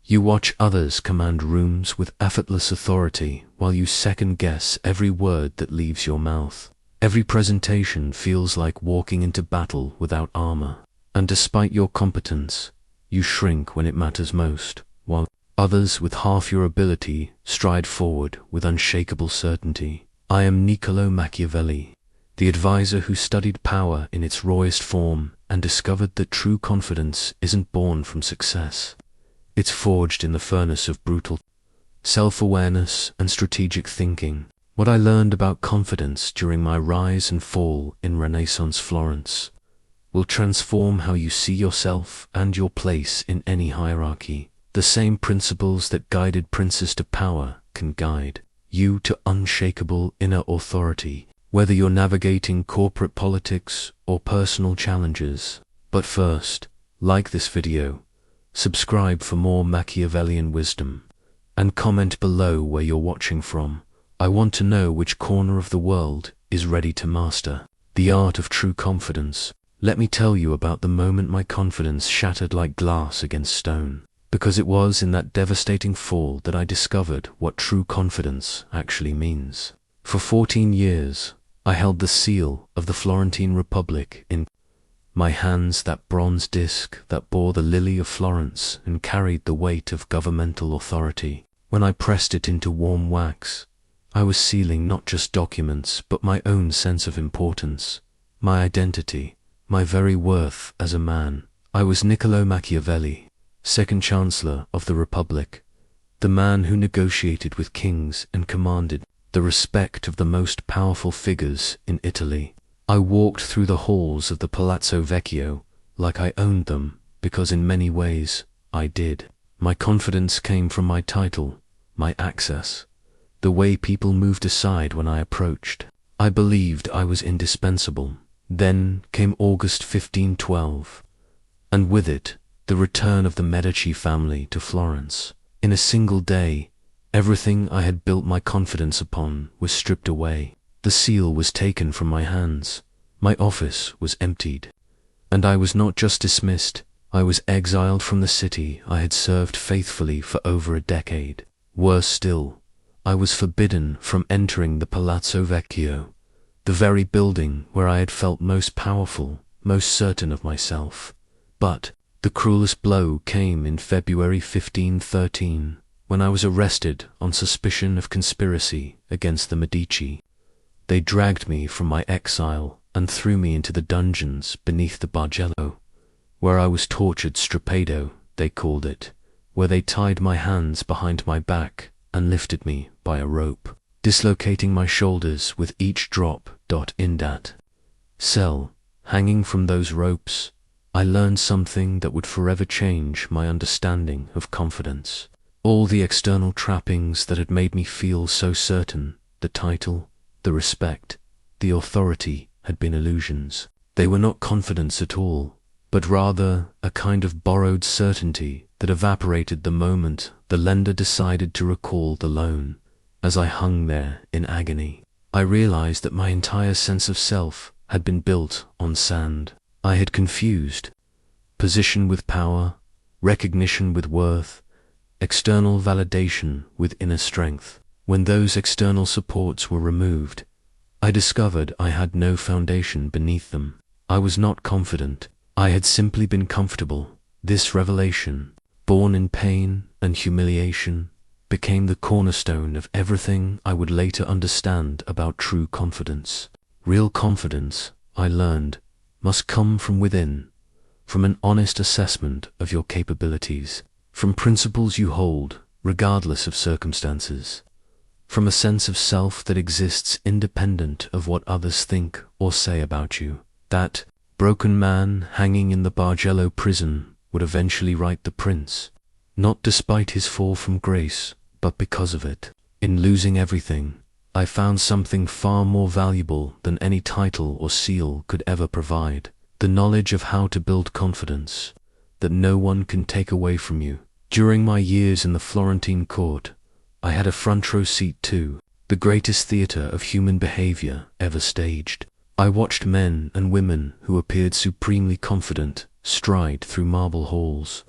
You watch others command rooms with effortless authority while you second-guess every word that leaves your mouth. Every presentation feels like walking into battle without armor. And despite your competence, you shrink when it matters most, while others with half your ability stride forward with unshakable certainty. I am Niccolò Machiavelli, the advisor who studied power in its rawest form and discovered that true confidence isn't born from success. It's forged in the furnace of brutal self-awareness and strategic thinking. What I learned about confidence during my rise and fall in Renaissance Florence will transform how you see yourself and your place in any hierarchy. The same principles that guided princes to power can guide you to unshakable inner authority, whether you're navigating corporate politics or personal challenges. But first, like this video, subscribe for more Machiavellian wisdom, and comment below where you're watching from. I want to know which corner of the world is ready to master the art of true confidence. Let me tell you about the moment my confidence shattered like glass against stone, because it was in that devastating fall that I discovered what true confidence actually means. For 14 years, I held the seal of the Florentine Republic in my hands, that bronze disc that bore the lily of Florence and carried the weight of governmental authority. When I pressed it into warm wax, I was sealing not just documents, but my own sense of importance, my identity, my very worth as a man. I was Niccolò Machiavelli, second Chancellor of the Republic, the man who negotiated with kings and commanded the respect of the most powerful figures in Italy. I walked through the halls of the Palazzo Vecchio like I owned them, because in many ways I did. My confidence came from my title, my access, the way people moved aside when I approached. I believed I was indispensable. Then came August 1512, and with it, the return of the Medici family to Florence. In a single day, everything I had built my confidence upon was stripped away. The seal was taken from my hands, my office was emptied, and I was not just dismissed, I was exiled from the city I had served faithfully for over a decade. Worse still, I was forbidden from entering the Palazzo Vecchio, the very building where I had felt most powerful, most certain of myself. But the cruelest blow came in February 1513, when I was arrested on suspicion of conspiracy against the Medici. They dragged me from my exile and threw me into the dungeons beneath the Bargello, where I was tortured. Strapado, they called it, where they tied my hands behind my back and lifted me by a rope, dislocating my shoulders with each drop. In that cell, hanging from those ropes, I learned something that would forever change my understanding of confidence. All the external trappings that had made me feel so certain, the title, the respect, the authority, had been illusions. They were not confidence at all, but rather a kind of borrowed certainty that evaporated the moment the lender decided to recall the loan. As I hung there in agony, I realized that my entire sense of self had been built on sand. I had confused position with power, recognition with worth, external validation with inner strength. When those external supports were removed, I discovered I had no foundation beneath them. I was not confident, I had simply been comfortable. This revelation, born in pain and humiliation, became the cornerstone of everything I would later understand about true confidence. Real confidence, I learned, must come from within, from an honest assessment of your capabilities, from principles you hold, regardless of circumstances, from a sense of self that exists independent of what others think or say about you. That broken man hanging in the Bargello prison would eventually write The Prince, not despite his fall from grace, but because of it. In losing everything, I found something far more valuable than any title or seal could ever provide: the knowledge of how to build confidence that no one can take away from you. During my years in the Florentine court, I had a front row seat to the greatest theater of human behavior ever staged. I watched men and women who appeared supremely confident stride through marble halls,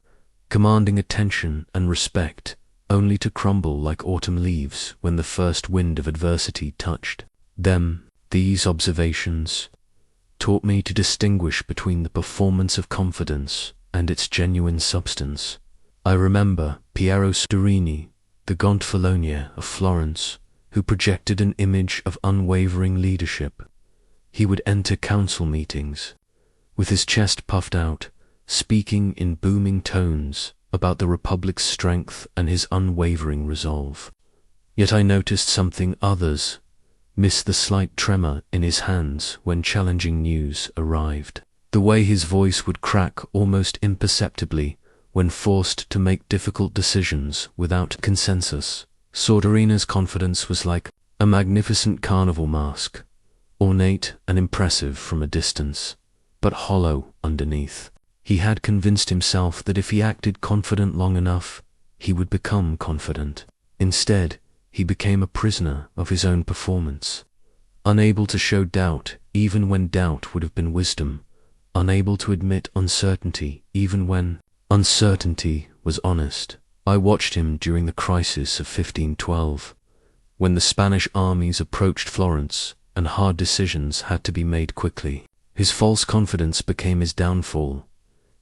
commanding attention and respect, only to crumble like autumn leaves when the first wind of adversity touched them. These observations taught me to distinguish between the performance of confidence and its genuine substance. I remember Piero Storini, the Gonfalonier of Florence, who projected an image of unwavering leadership. He would enter council meetings with his chest puffed out, speaking in booming tones about the Republic's strength and his unwavering resolve. Yet I noticed something others missed: the slight tremor in his hands when challenging news arrived, the way his voice would crack almost imperceptibly when forced to make difficult decisions without consensus. Sorderina's confidence was like a magnificent carnival mask, ornate and impressive from a distance, but hollow underneath. He had convinced himself that if he acted confident long enough, he would become confident. Instead, he became a prisoner of his own performance, unable to show doubt even when doubt would have been wisdom, unable to admit uncertainty even when uncertainty was honest. I watched him during the crisis of 1512, when the Spanish armies approached Florence and hard decisions had to be made quickly. His false confidence became his downfall.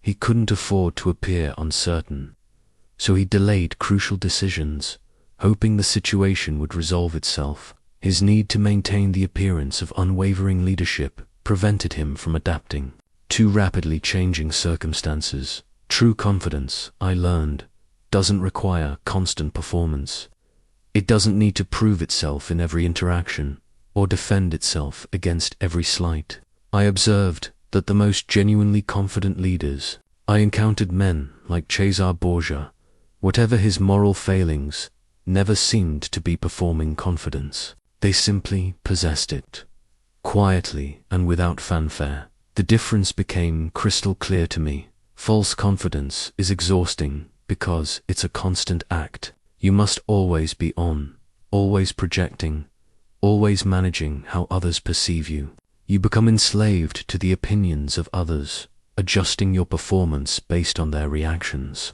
He couldn't afford to appear uncertain, so he delayed crucial decisions, hoping the situation would resolve itself. His need to maintain the appearance of unwavering leadership prevented him from adapting to rapidly changing circumstances. True confidence, I learned, doesn't require constant performance. It doesn't need to prove itself in every interaction or defend itself against every slight. I observed that the most genuinely confident leaders I encountered, men like Cesare Borgia, whatever his moral failings, never seemed to be performing confidence. They simply possessed it, quietly and without fanfare. The difference became crystal clear to me. False confidence is exhausting because it's a constant act. You must always be on, always projecting, always managing how others perceive you. You become enslaved to the opinions of others, adjusting your performance based on their reactions.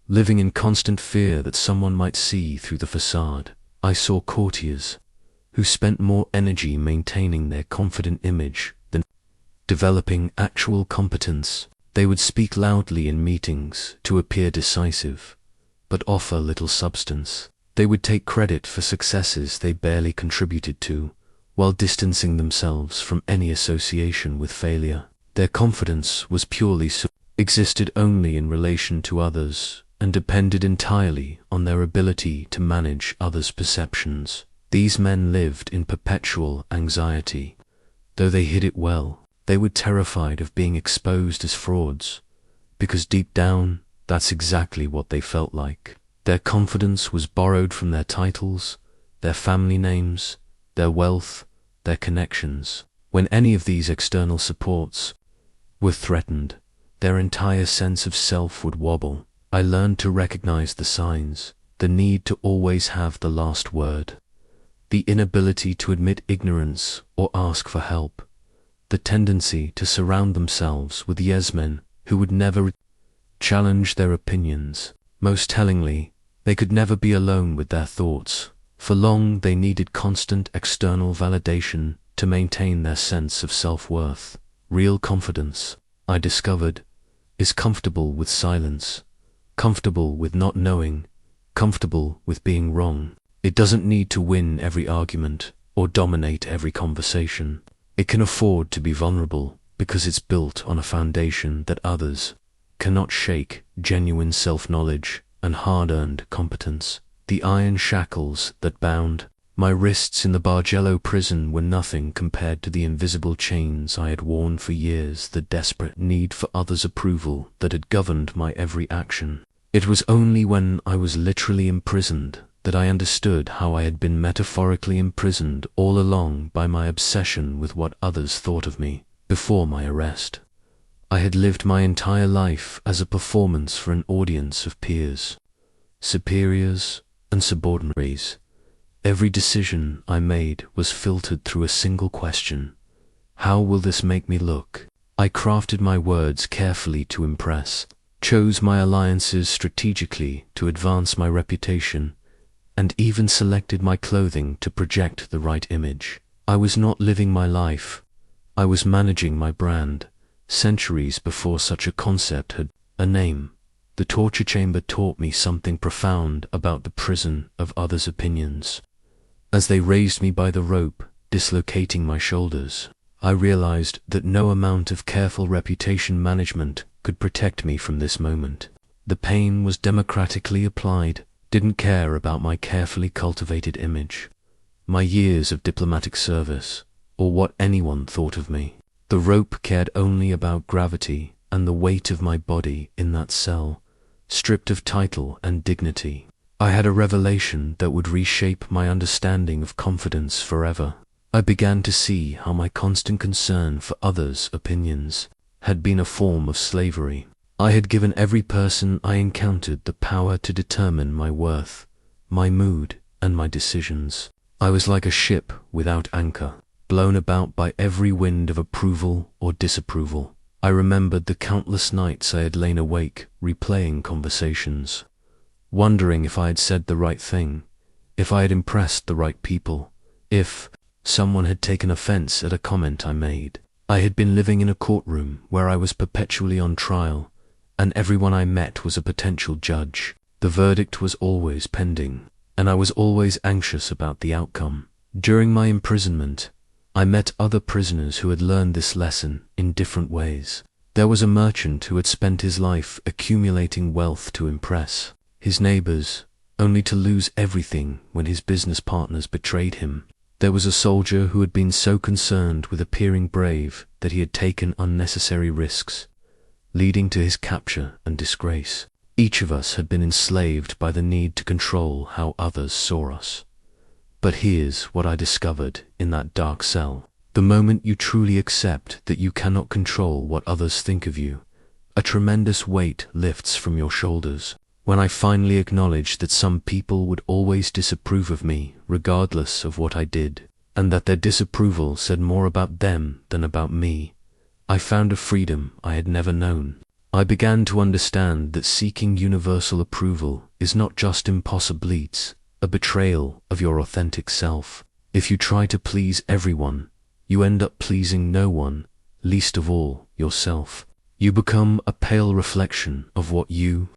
Living in constant fear that someone might see through the facade, I saw courtiers who spent more energy maintaining their confident image than developing actual competence. They would speak loudly in meetings to appear decisive, but offer little substance. They would take credit for successes they barely contributed to, while distancing themselves from any association with failure. Their confidence was purely existed only in relation to others, and depended entirely on their ability to manage others' perceptions. These men lived in perpetual anxiety. Though they hid it well, they were terrified of being exposed as frauds, because deep down, that's exactly what they felt like. Their confidence was borrowed from their titles, their family names, their wealth, their connections. When any of these external supports were threatened, their entire sense of self would wobble. I learned to recognize the signs: the need to always have the last word, the inability to admit ignorance or ask for help, the tendency to surround themselves with yes-men who would never challenge their opinions. Most tellingly, they could never be alone with their thoughts. For long they needed constant external validation to maintain their sense of self-worth. Real confidence, I discovered, is comfortable with silence, comfortable with not knowing, comfortable with being wrong. It doesn't need to win every argument or dominate every conversation. It can afford to be vulnerable because it's built on a foundation that others cannot shake: genuine self-knowledge and hard-earned competence. The iron shackles that bound my wrists in the Bargello prison were nothing compared to the invisible chains I had worn for years, the desperate need for others' approval that had governed my every action. It was only when I was literally imprisoned that I understood how I had been metaphorically imprisoned all along by my obsession with what others thought of me. Before my arrest, I had lived my entire life as a performance for an audience of peers, superiors, and subordinates. Every decision I made was filtered through a single question: how will this make me look? I crafted my words carefully to impress, chose my alliances strategically to advance my reputation, and even selected my clothing to project the right image. I was not living my life, I was managing my brand, centuries before such a concept had a name. The torture chamber taught me something profound about the prison of others' opinions. As they raised me by the rope, dislocating my shoulders, I realized that no amount of careful reputation management could protect me from this moment. The pain was democratically applied, didn't care about my carefully cultivated image, my years of diplomatic service, or what anyone thought of me. The rope cared only about gravity and the weight of my body in that cell, stripped of title and dignity. I had a revelation that would reshape my understanding of confidence forever. I began to see how my constant concern for others' opinions had been a form of slavery. I had given every person I encountered the power to determine my worth, my mood, and my decisions. I was like a ship without anchor, blown about by every wind of approval or disapproval. I remembered the countless nights I had lain awake, replaying conversations, wondering if I had said the right thing, if I had impressed the right people, if someone had taken offense at a comment I made. I had been living in a courtroom where I was perpetually on trial, and everyone I met was a potential judge. The verdict was always pending, and I was always anxious about the outcome. During my imprisonment, I met other prisoners who had learned this lesson in different ways. There was a merchant who had spent his life accumulating wealth to impress his neighbors, only to lose everything when his business partners betrayed him. There was a soldier who had been so concerned with appearing brave that he had taken unnecessary risks, leading to his capture and disgrace. Each of us had been enslaved by the need to control how others saw us. But here's what I discovered in that dark cell. The moment you truly accept that you cannot control what others think of you, a tremendous weight lifts from your shoulders. When I finally acknowledged that some people would always disapprove of me, regardless of what I did, and that their disapproval said more about them than about me, I found a freedom I had never known. I began to understand that seeking universal approval is not just impossible, it's a betrayal of your authentic self. If you try to please everyone, you end up pleasing no one, least of all yourself. You become a pale reflection of what you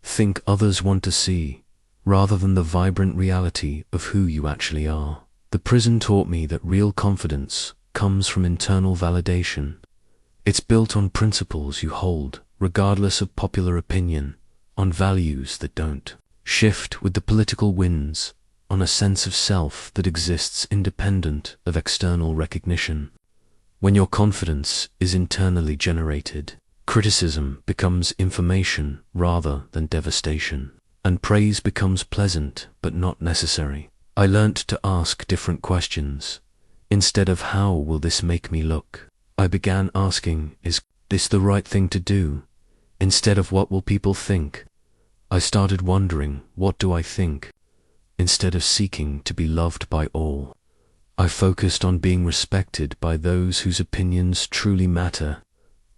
think others want to see, rather than the vibrant reality of who you actually are. The prison taught me that real confidence comes from internal validation. It's built on principles you hold, regardless of popular opinion, on values that don't shift with the political winds, on a sense of self that exists independent of external recognition. When your confidence is internally generated, criticism becomes information rather than devastation, and praise becomes pleasant but not necessary. I learnt to ask different questions. Instead of how will this make me look, I began asking, is this the right thing to do? Instead of what will people think, I started wondering, what do I think? Instead of seeking to be loved by all, I focused on being respected by those whose opinions truly matter,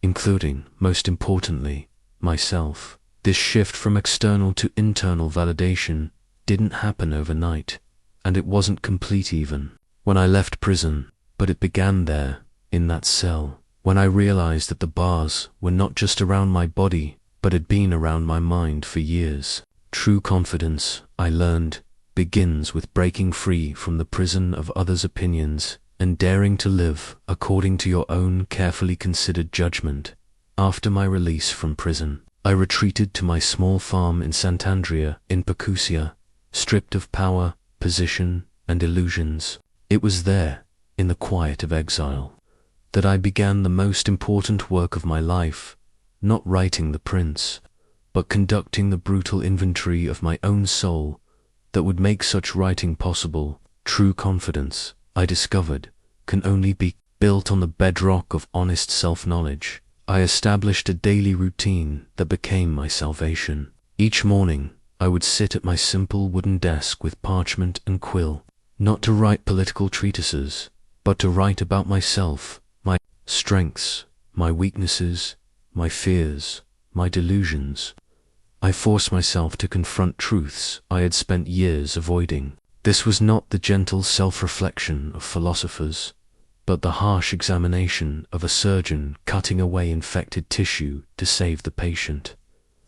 including, most importantly, myself. This shift from external to internal validation didn't happen overnight, and it wasn't complete even when I left prison, but it began there, in that cell, when I realized that the bars were not just around my body, but had been around my mind for years. True confidence, I learned, begins with breaking free from the prison of others' opinions and daring to live according to your own carefully considered judgment. After my release from prison, I retreated to my small farm in Sant'Andrea in Percusia, stripped of power, position, and illusions. It was there, in the quiet of exile, that I began the most important work of my life, not writing The Prince, but conducting the brutal inventory of my own soul that would make such writing possible. True confidence, I discovered, can only be built on the bedrock of honest self-knowledge. I established a daily routine that became my salvation. Each morning, I would sit at my simple wooden desk with parchment and quill, not to write political treatises, but to write about myself, my strengths, my weaknesses, my fears, my delusions. I forced myself to confront truths I had spent years avoiding. This was not the gentle self-reflection of philosophers, but the harsh examination of a surgeon cutting away infected tissue to save the patient.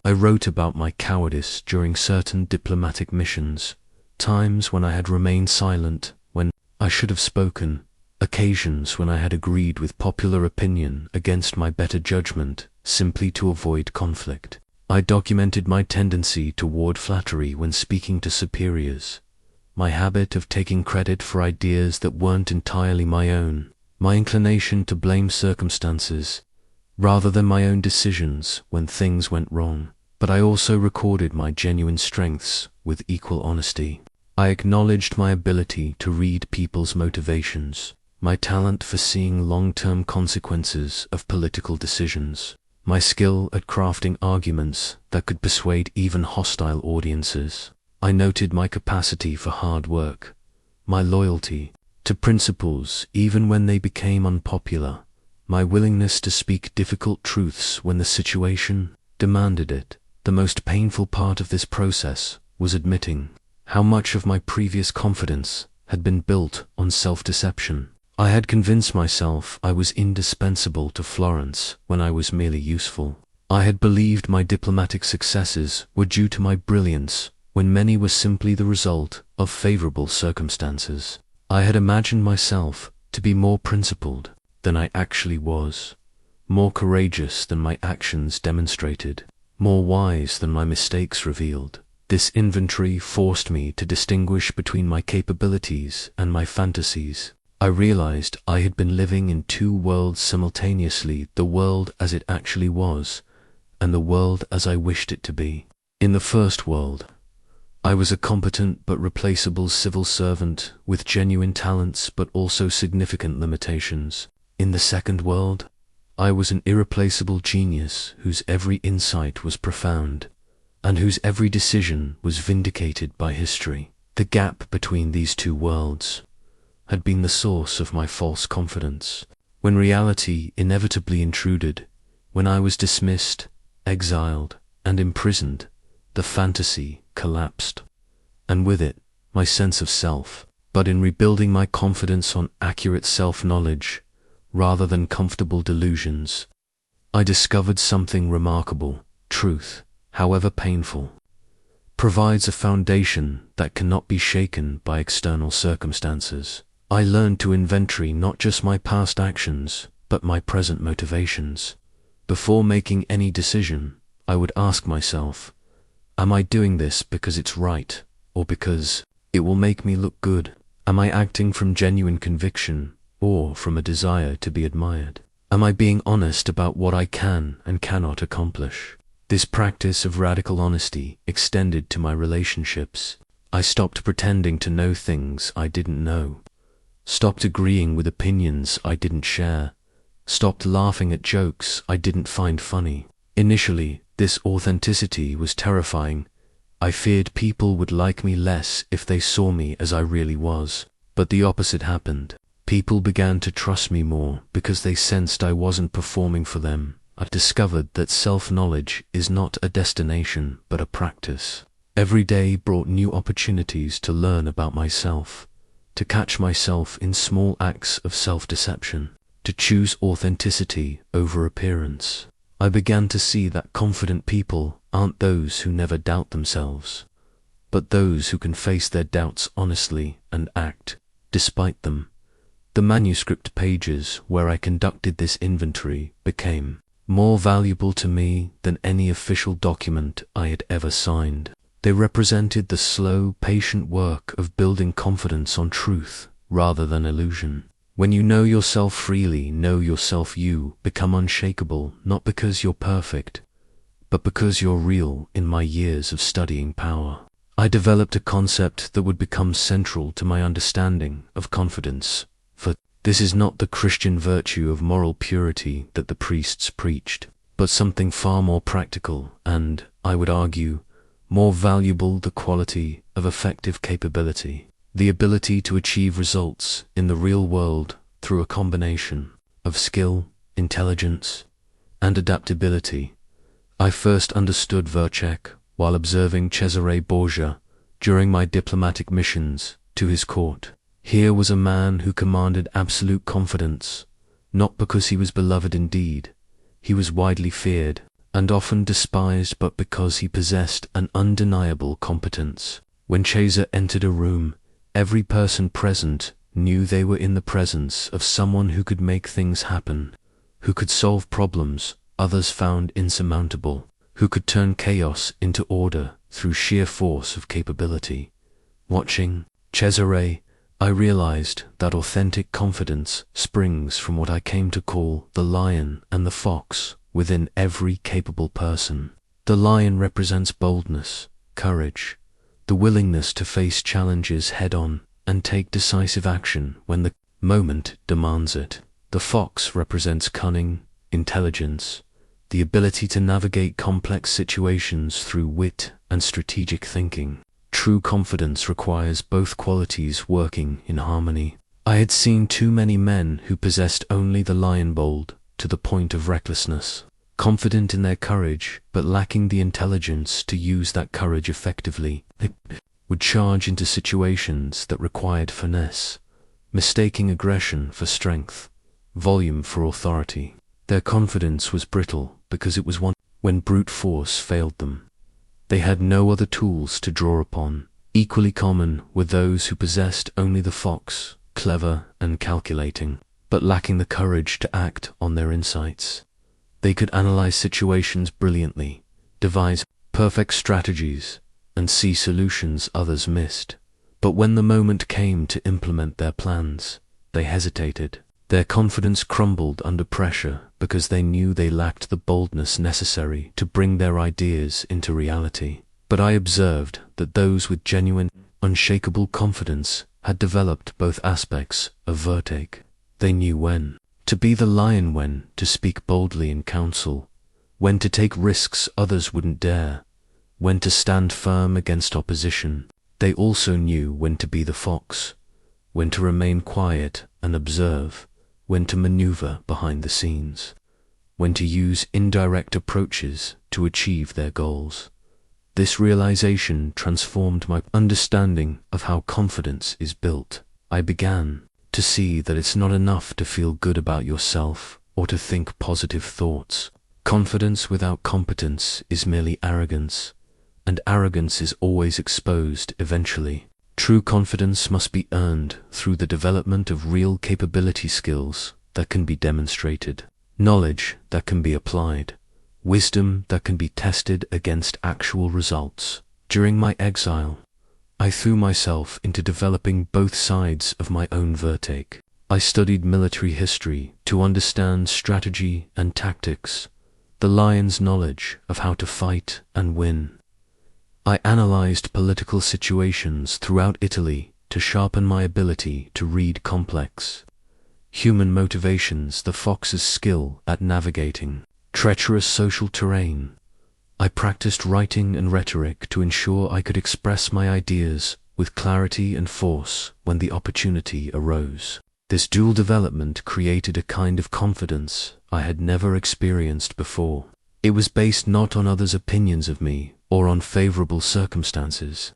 I wrote about my cowardice during certain diplomatic missions, times when I had remained silent when I should have spoken, occasions when I had agreed with popular opinion against my better judgment simply to avoid conflict. I documented my tendency toward flattery when speaking to superiors, my habit of taking credit for ideas that weren't entirely my own, my inclination to blame circumstances rather than my own decisions when things went wrong. But I also recorded my genuine strengths with equal honesty. I acknowledged my ability to read people's motivations, my talent for seeing long-term consequences of political decisions, my skill at crafting arguments that could persuade even hostile audiences. I noted my capacity for hard work, my loyalty to principles even when they became unpopular, my willingness to speak difficult truths when the situation demanded it. The most painful part of this process was admitting how much of my previous confidence had been built on self-deception. I had convinced myself I was indispensable to Florence when I was merely useful. I had believed my diplomatic successes were due to my brilliance when many were simply the result of favorable circumstances. I had imagined myself to be more principled than I actually was, more courageous than my actions demonstrated, more wise than my mistakes revealed. This inventory forced me to distinguish between my capabilities and my fantasies. I realized I had been living in two worlds simultaneously, the world as it actually was, and the world as I wished it to be. In the first world, I was a competent but replaceable civil servant with genuine talents but also significant limitations. In the second world, I was an irreplaceable genius whose every insight was profound, and whose every decision was vindicated by history. The gap between these two worlds had been the source of my false confidence. When reality inevitably intruded, when I was dismissed, exiled, and imprisoned, the fantasy collapsed, and with it, my sense of self. But in rebuilding my confidence on accurate self-knowledge, rather than comfortable delusions, I discovered something remarkable. Truth, however painful, provides a foundation that cannot be shaken by external circumstances. I learned to inventory not just my past actions, but my present motivations. Before making any decision, I would ask myself, am I doing this because it's right, or because it will make me look good? Am I acting from genuine conviction, or from a desire to be admired? Am I being honest about what I can and cannot accomplish? This practice of radical honesty extended to my relationships. I stopped pretending to know things I didn't know, stopped agreeing with opinions I didn't share, stopped laughing at jokes I didn't find funny. Initially, this authenticity was terrifying. I feared people would like me less if they saw me as I really was. But the opposite happened. People began to trust me more because they sensed I wasn't performing for them. I discovered that self-knowledge is not a destination, but a practice. Every day brought new opportunities to learn about myself, to catch myself in small acts of self-deception, to choose authenticity over appearance. I began to see that confident people aren't those who never doubt themselves, but those who can face their doubts honestly and act despite them. The manuscript pages where I conducted this inventory became more valuable to me than any official document I had ever signed. They represented the slow, patient work of building confidence on truth rather than illusion. When you know yourself freely, know yourself, you become unshakable, not because you're perfect, but because you're real. In my years of studying power, I developed a concept that would become central to my understanding of confidence. For this is not the Christian virtue of moral purity that the priests preached, but something far more practical and, I would argue, more valuable: the quality of effective capability, the ability to achieve results in the real world through a combination of skill, intelligence, and adaptability, I first understood virtue while observing Cesare Borgia during my diplomatic missions to his court. Here was a man who commanded absolute confidence, not because he was beloved indeed. He was widely feared and often despised, but because he possessed an undeniable competence. When Caesar entered a room, every person present knew they were in the presence of someone who could make things happen, who could solve problems others found insurmountable, who could turn chaos into order through sheer force of capability. Watching Cesare, I realized that authentic confidence springs from what I came to call the lion and the fox within every capable person. The lion represents boldness, courage, the willingness to face challenges head-on and take decisive action when the moment demands it. The fox represents cunning, intelligence, the ability to navigate complex situations through wit and strategic thinking. True confidence requires both qualities working in harmony. I had seen too many men who possessed only the lion bold to the point of recklessness, confident in their courage but lacking the intelligence to use that courage effectively. They would charge into situations that required finesse, mistaking aggression for strength, volume for authority. Their confidence was brittle because it was one when brute force failed them. They had no other tools to draw upon. Equally common were those who possessed only the fox, clever and calculating, but lacking the courage to act on their insights. They could analyze situations brilliantly, devise perfect strategies, and see solutions others missed. But when the moment came to implement their plans, they hesitated. Their confidence crumbled under pressure because they knew they lacked the boldness necessary to bring their ideas into reality. But I observed that those with genuine, unshakable confidence had developed both aspects of virtue. They knew when to be the lion, when to speak boldly in council, when to take risks others wouldn't dare, when to stand firm against opposition. They also knew when to be the fox, when to remain quiet and observe, when to maneuver behind the scenes, when to use indirect approaches to achieve their goals. This realization transformed my understanding of how confidence is built. I began to see that it's not enough to feel good about yourself or to think positive thoughts. Confidence without competence is merely arrogance, and arrogance is always exposed eventually. True confidence must be earned through the development of real capability skills that can be demonstrated, knowledge that can be applied, wisdom that can be tested against actual results. During my exile, I threw myself into developing both sides of my own virtue. I studied military history to understand strategy and tactics, the lion's knowledge of how to fight and win. I analyzed political situations throughout Italy to sharpen my ability to read complex human motivations, the fox's skill at navigating treacherous social terrain. I practiced writing and rhetoric to ensure I could express my ideas with clarity and force when the opportunity arose. This dual development created a kind of confidence I had never experienced before. It was based not on others' opinions of me or on favorable circumstances,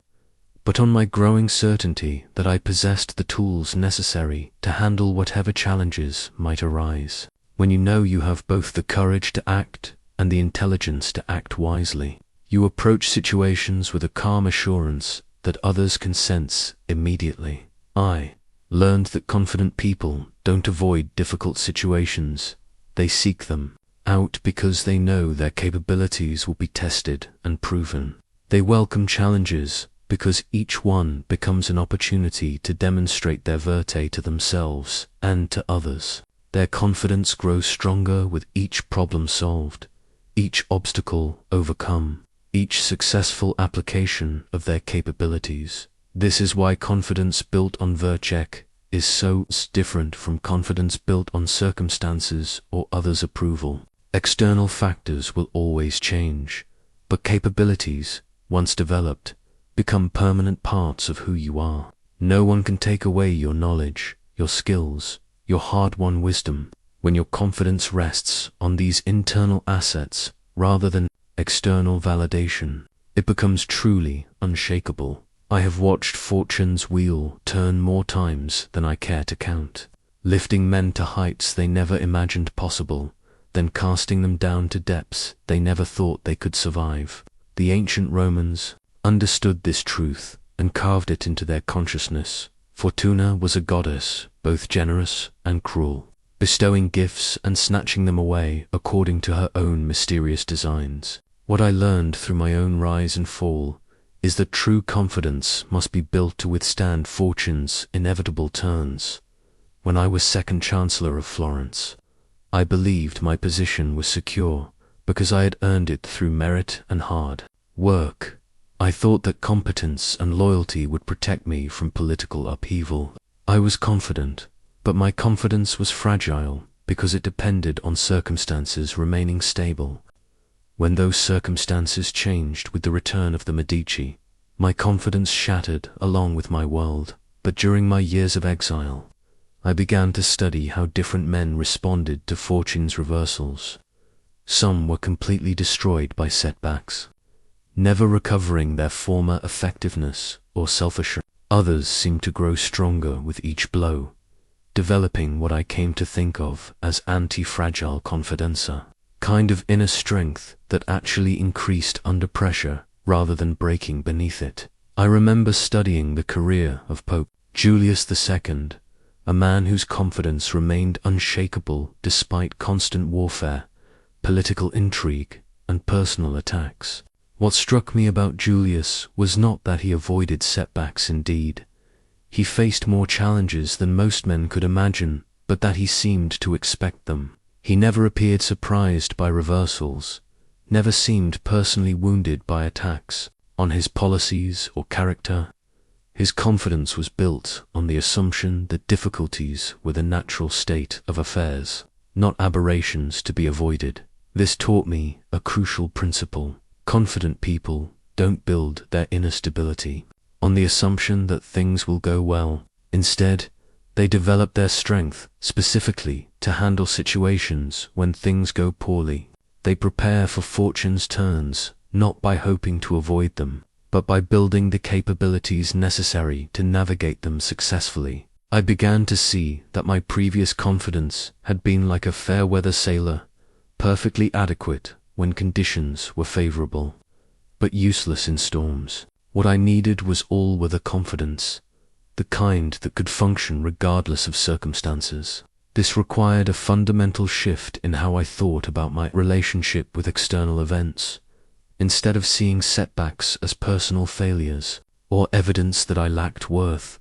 but on my growing certainty that I possessed the tools necessary to handle whatever challenges might arise. When you know you have both the courage to act and the intelligence to act wisely, you approach situations with a calm assurance that others can sense immediately. I learned that confident people don't avoid difficult situations, they seek them out because they know their capabilities will be tested and proven. They welcome challenges because each one becomes an opportunity to demonstrate their virtue to themselves and to others. Their confidence grows stronger with each problem solved, each obstacle overcome, each successful application of their capabilities. This is why confidence built on virtue is so different from confidence built on circumstances or others' approval. External factors will always change, but capabilities, once developed, become permanent parts of who you are. No one can take away your knowledge, your skills, your hard-won wisdom. When your confidence rests on these internal assets rather than external validation. It becomes truly unshakable. I have watched fortune's wheel turn more times than I care to count, lifting men to heights they never imagined possible, then casting them down to depths they never thought they could survive. The ancient Romans understood this truth and carved it into their consciousness. Fortuna was a goddess, both generous and cruel, bestowing gifts and snatching them away according to her own mysterious designs. What I learned through my own rise and fall is that true confidence must be built to withstand fortune's inevitable turns. When I was second Chancellor of Florence, I believed my position was secure because I had earned it through merit and hard work. I thought that competence and loyalty would protect me from political upheaval. I was confident, but my confidence was fragile because it depended on circumstances remaining stable. When those circumstances changed with the return of the Medici, my confidence shattered along with my world. But during my years of exile, I began to study how different men responded to fortune's reversals. Some were completely destroyed by setbacks, never recovering their former effectiveness or self-assurance. Others seemed to grow stronger with each blow, developing what I came to think of as anti-fragile confidenza, kind of inner strength that actually increased under pressure rather than breaking beneath it. I remember studying the career of Pope Julius II, a man whose confidence remained unshakable despite constant warfare, political intrigue, and personal attacks. What struck me about Julius was not that he avoided setbacks indeed. He faced more challenges than most men could imagine, but that he seemed to expect them. He never appeared surprised by reversals, never seemed personally wounded by attacks on his policies or character. His confidence was built on the assumption that difficulties were the natural state of affairs, not aberrations to be avoided. This taught me a crucial principle. Confident people don't build their inner stability on the assumption that things will go well. Instead, they develop their strength specifically to handle situations when things go poorly. They prepare for fortune's turns, not by hoping to avoid them, but by building the capabilities necessary to navigate them successfully. I began to see that my previous confidence had been like a fair-weather sailor, perfectly adequate when conditions were favorable, but useless in storms. What I needed was all-weather confidence, the kind that could function regardless of circumstances. This required a fundamental shift in how I thought about my relationship with external events. Instead of seeing setbacks as personal failures or evidence that I lacked worth,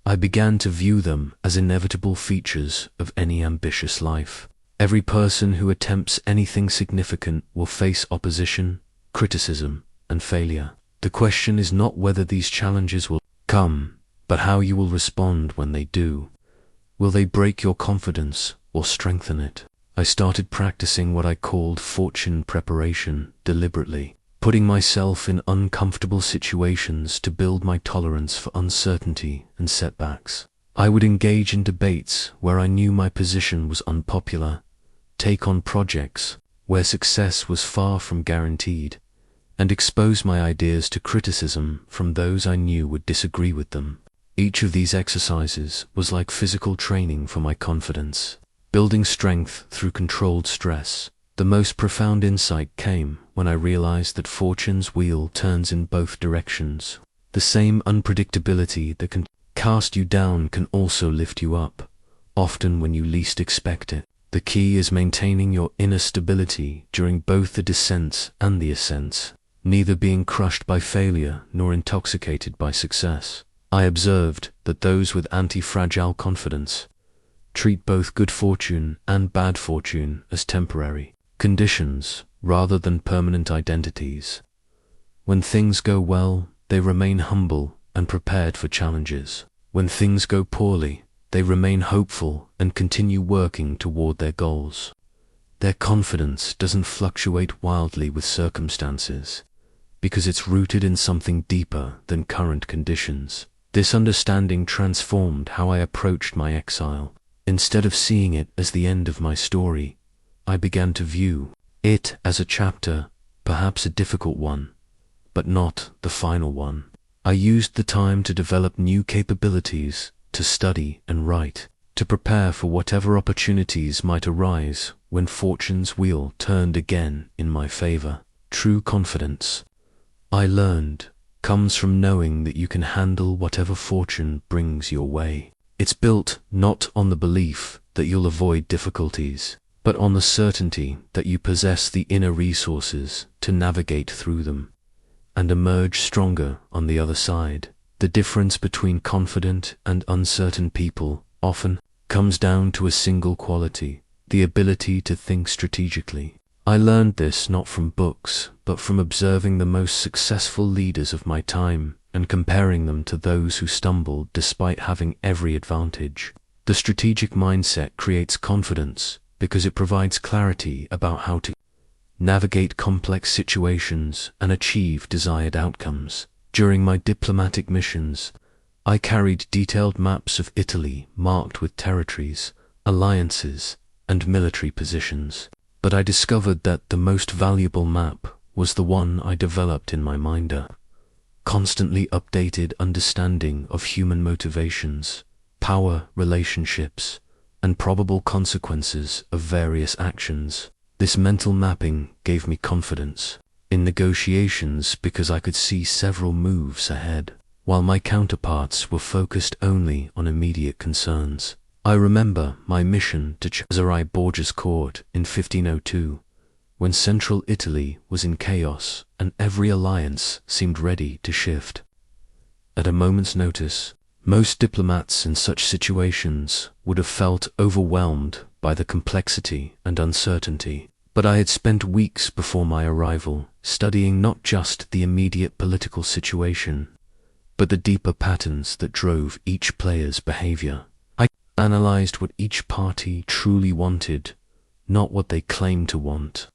I began to view them as inevitable features of any ambitious life. Every person who attempts anything significant will face opposition, criticism, and failure. The question is not whether these challenges will come, but how you will respond when they do. Will they break your confidence or strengthen it? I started practicing what I called fortune preparation deliberately, putting myself in uncomfortable situations to build my tolerance for uncertainty and setbacks. I would engage in debates where I knew my position was unpopular, take on projects where success was far from guaranteed, and expose my ideas to criticism from those I knew would disagree with them. Each of these exercises was like physical training for my confidence, building strength through controlled stress. The most profound insight came when I realized that fortune's wheel turns in both directions. The same unpredictability that can cast you down can also lift you up, often when you least expect it. The key is maintaining your inner stability during both the descents and the ascents, neither being crushed by failure nor intoxicated by success. I observed that those with anti-fragile confidence treat both good fortune and bad fortune as temporary conditions rather than permanent identities. When things go well, they remain humble and prepared for challenges. When things go poorly, they remain hopeful and continue working toward their goals. Their confidence doesn't fluctuate wildly with circumstances, because it's rooted in something deeper than current conditions. This understanding transformed how I approached my exile. Instead of seeing it as the end of my story, I began to view it as a chapter perhaps a difficult one, but not the final one. I used the time to develop new capabilities, to study and write, to prepare for whatever opportunities might arise when fortune's wheel turned again in my favor. True confidence, I learned, comes from knowing that you can handle whatever fortune brings your way. It's built not on the belief that you'll avoid difficulties, but on the certainty that you possess the inner resources to navigate through them and emerge stronger on the other side. The difference between confident and uncertain people often comes down to a single quality, the ability to think strategically. I learned this not from books, but from observing the most successful leaders of my time and comparing them to those who stumbled despite having every advantage. The strategic mindset creates confidence because it provides clarity about how to navigate complex situations and achieve desired outcomes. During my diplomatic missions, I carried detailed maps of Italy marked with territories, alliances, and military positions. But I discovered that the most valuable map was the one I developed in my mind, a constantly updated understanding of human motivations, power relationships, and probable consequences of various actions. This mental mapping gave me confidence in negotiations because I could see several moves ahead, while my counterparts were focused only on immediate concerns. I remember my mission to Cesare Borgia's court in 1502, when central Italy was in chaos and every alliance seemed ready to shift. At a moment's notice, most diplomats in such situations would have felt overwhelmed by the complexity and uncertainty. But I had spent weeks before my arrival studying not just the immediate political situation, but the deeper patterns that drove each player's behavior. I analyzed what each party truly wanted, not what they claimed to want,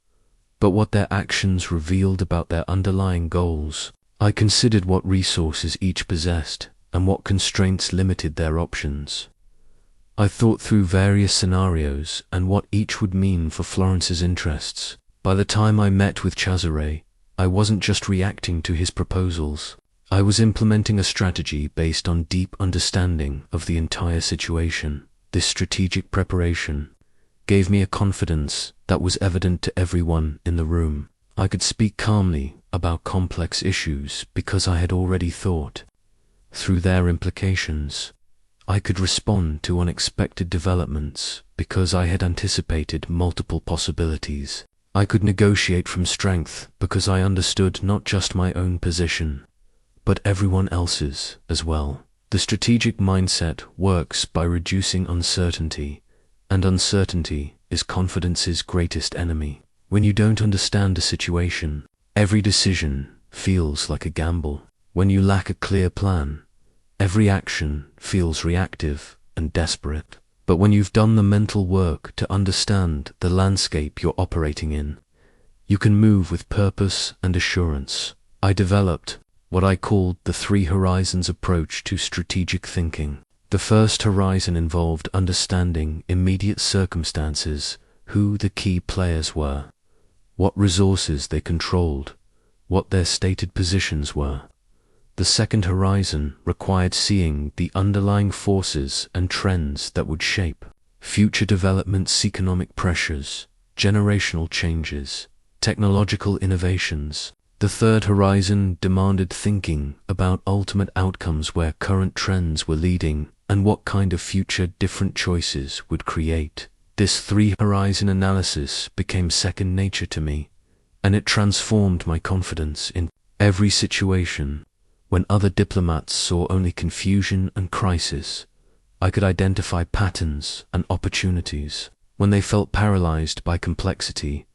but what their actions revealed about their underlying goals. I considered what resources each possessed and what constraints limited their options. I thought through various scenarios and what each would mean for Florence's interests. By the time I met with Cesare, I wasn't just reacting to his proposals. I was implementing a strategy based on deep understanding of the entire situation. This strategic preparation gave me a confidence that was evident to everyone in the room. I could speak calmly about complex issues because I had already thought through their implications. I could respond to unexpected developments because I had anticipated multiple possibilities. I could negotiate from strength because I understood not just my own position, but everyone else's as well. The strategic mindset works by reducing uncertainty, and uncertainty is confidence's greatest enemy. When you don't understand a situation, every decision feels like a gamble. When you lack a clear plan, every action feels reactive and desperate. But when you've done the mental work to understand the landscape you're operating in, you can move with purpose and assurance. I developed what I called the 3 horizons approach to strategic thinking. The first horizon involved understanding immediate circumstances, who the key players were, what resources they controlled, what their stated positions were. The second horizon required seeing the underlying forces and trends that would shape future developments, economic pressures, generational changes, technological innovations. The third horizon demanded thinking about ultimate outcomes, where current trends were leading and what kind of future different choices would create. This 3-horizon analysis became second nature to me, and it transformed my confidence in every situation. When other diplomats saw only confusion and crisis, I could identify patterns and opportunities. When they felt paralyzed by complexity,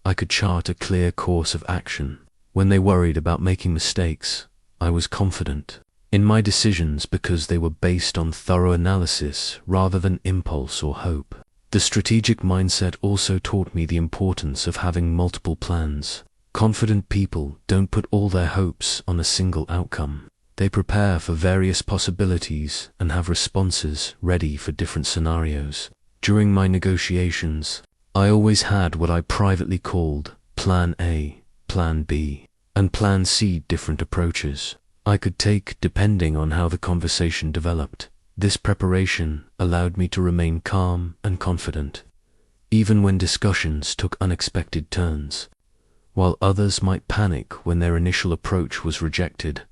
I could chart a clear course of action. When they worried about making mistakes, I was confident in my decisions because they were based on thorough analysis rather than impulse or hope. The strategic mindset also taught me the importance of having multiple plans. Confident people don't put all their hopes on a single outcome. They prepare for various possibilities and have responses ready for different scenarios. During my negotiations, I always had what I privately called Plan A, plan B, and plan C different approaches I could take depending on how the conversation developed. This preparation allowed me to remain calm and confident, even when discussions took unexpected turns. While others might panic when their initial approach was rejected,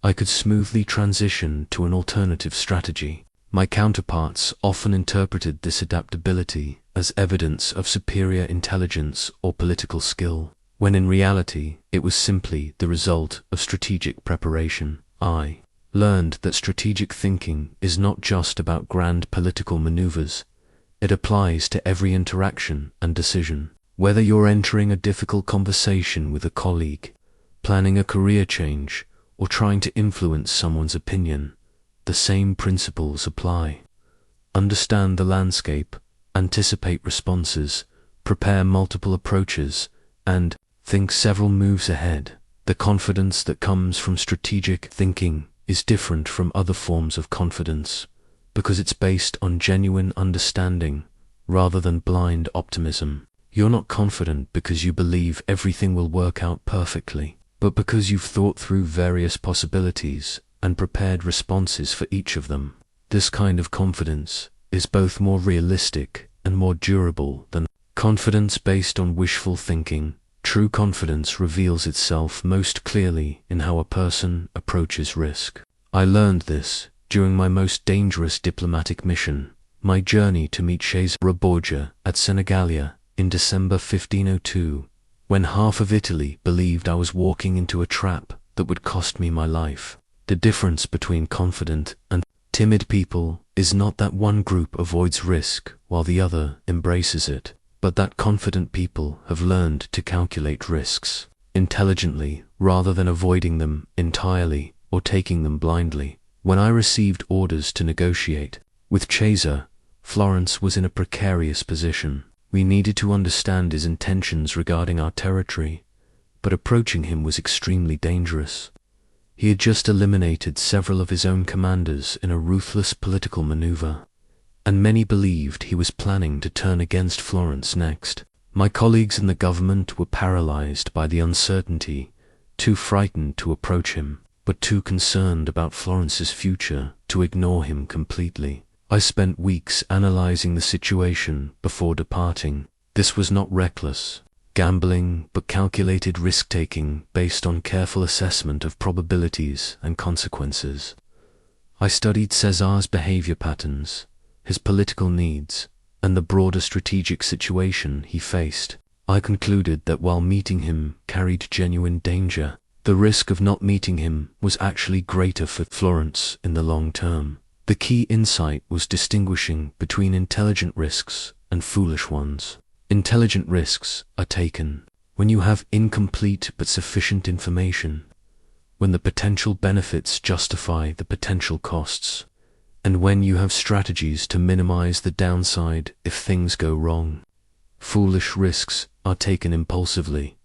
I could smoothly transition to an alternative strategy. My counterparts often interpreted this adaptability as evidence of superior intelligence or political skill, when in reality it was simply the result of strategic preparation. I learned that strategic thinking is not just about grand political maneuvers. It applies to every interaction and decision. Whether you're entering a difficult conversation with a colleague, planning a career change, or trying to influence someone's opinion, the same principles apply. Understand the landscape, anticipate responses, prepare multiple approaches, and think several moves ahead. The confidence that comes from strategic thinking is different from other forms of confidence because it's based on genuine understanding rather than blind optimism. You're not confident because you believe everything will work out perfectly, but because you've thought through various possibilities and prepared responses for each of them. This kind of confidence is both more realistic and more durable than confidence based on wishful thinking. True confidence reveals itself most clearly in how a person approaches risk. I learned this during my most dangerous diplomatic mission, my journey to meet Cesare Borgia at Senigallia in December 1502, when half of Italy believed I was walking into a trap that would cost me my life. The difference between confident and timid people is not that one group avoids risk while the other embraces it, but that confident people have learned to calculate risks intelligently rather than avoiding them entirely or taking them blindly. When I received orders to negotiate with Cesare, Florence was in a precarious position. We needed to understand his intentions regarding our territory, but approaching him was extremely dangerous. He had just eliminated several of his own commanders in a ruthless political maneuver, and many believed he was planning to turn against Florence next. My colleagues in the government were paralyzed by the uncertainty, too frightened to approach him, but too concerned about Florence's future to ignore him completely. I spent weeks analyzing the situation before departing. This was not reckless gambling, but calculated risk-taking based on careful assessment of probabilities and consequences. I studied Caesar's behavior patterns, his political needs, and the broader strategic situation he faced. I concluded that while meeting him carried genuine danger, the risk of not meeting him was actually greater for Florence in the long term. The key insight was distinguishing between intelligent risks and foolish ones. Intelligent risks are taken when you have incomplete but sufficient information, when the potential benefits justify the potential costs, and when you have strategies to minimize the downside if things go wrong. Foolish risks are taken impulsively,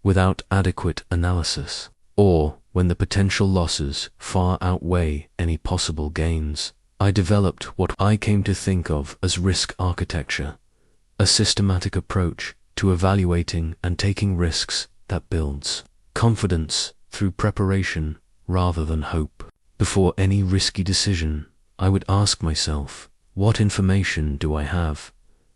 without adequate analysis, or when the potential losses far outweigh any possible gains. I developed what I came to think of as risk architecture, a systematic approach to evaluating and taking risks that builds confidence through preparation rather than hope. Before any risky decision, I would ask myself, what information do I have,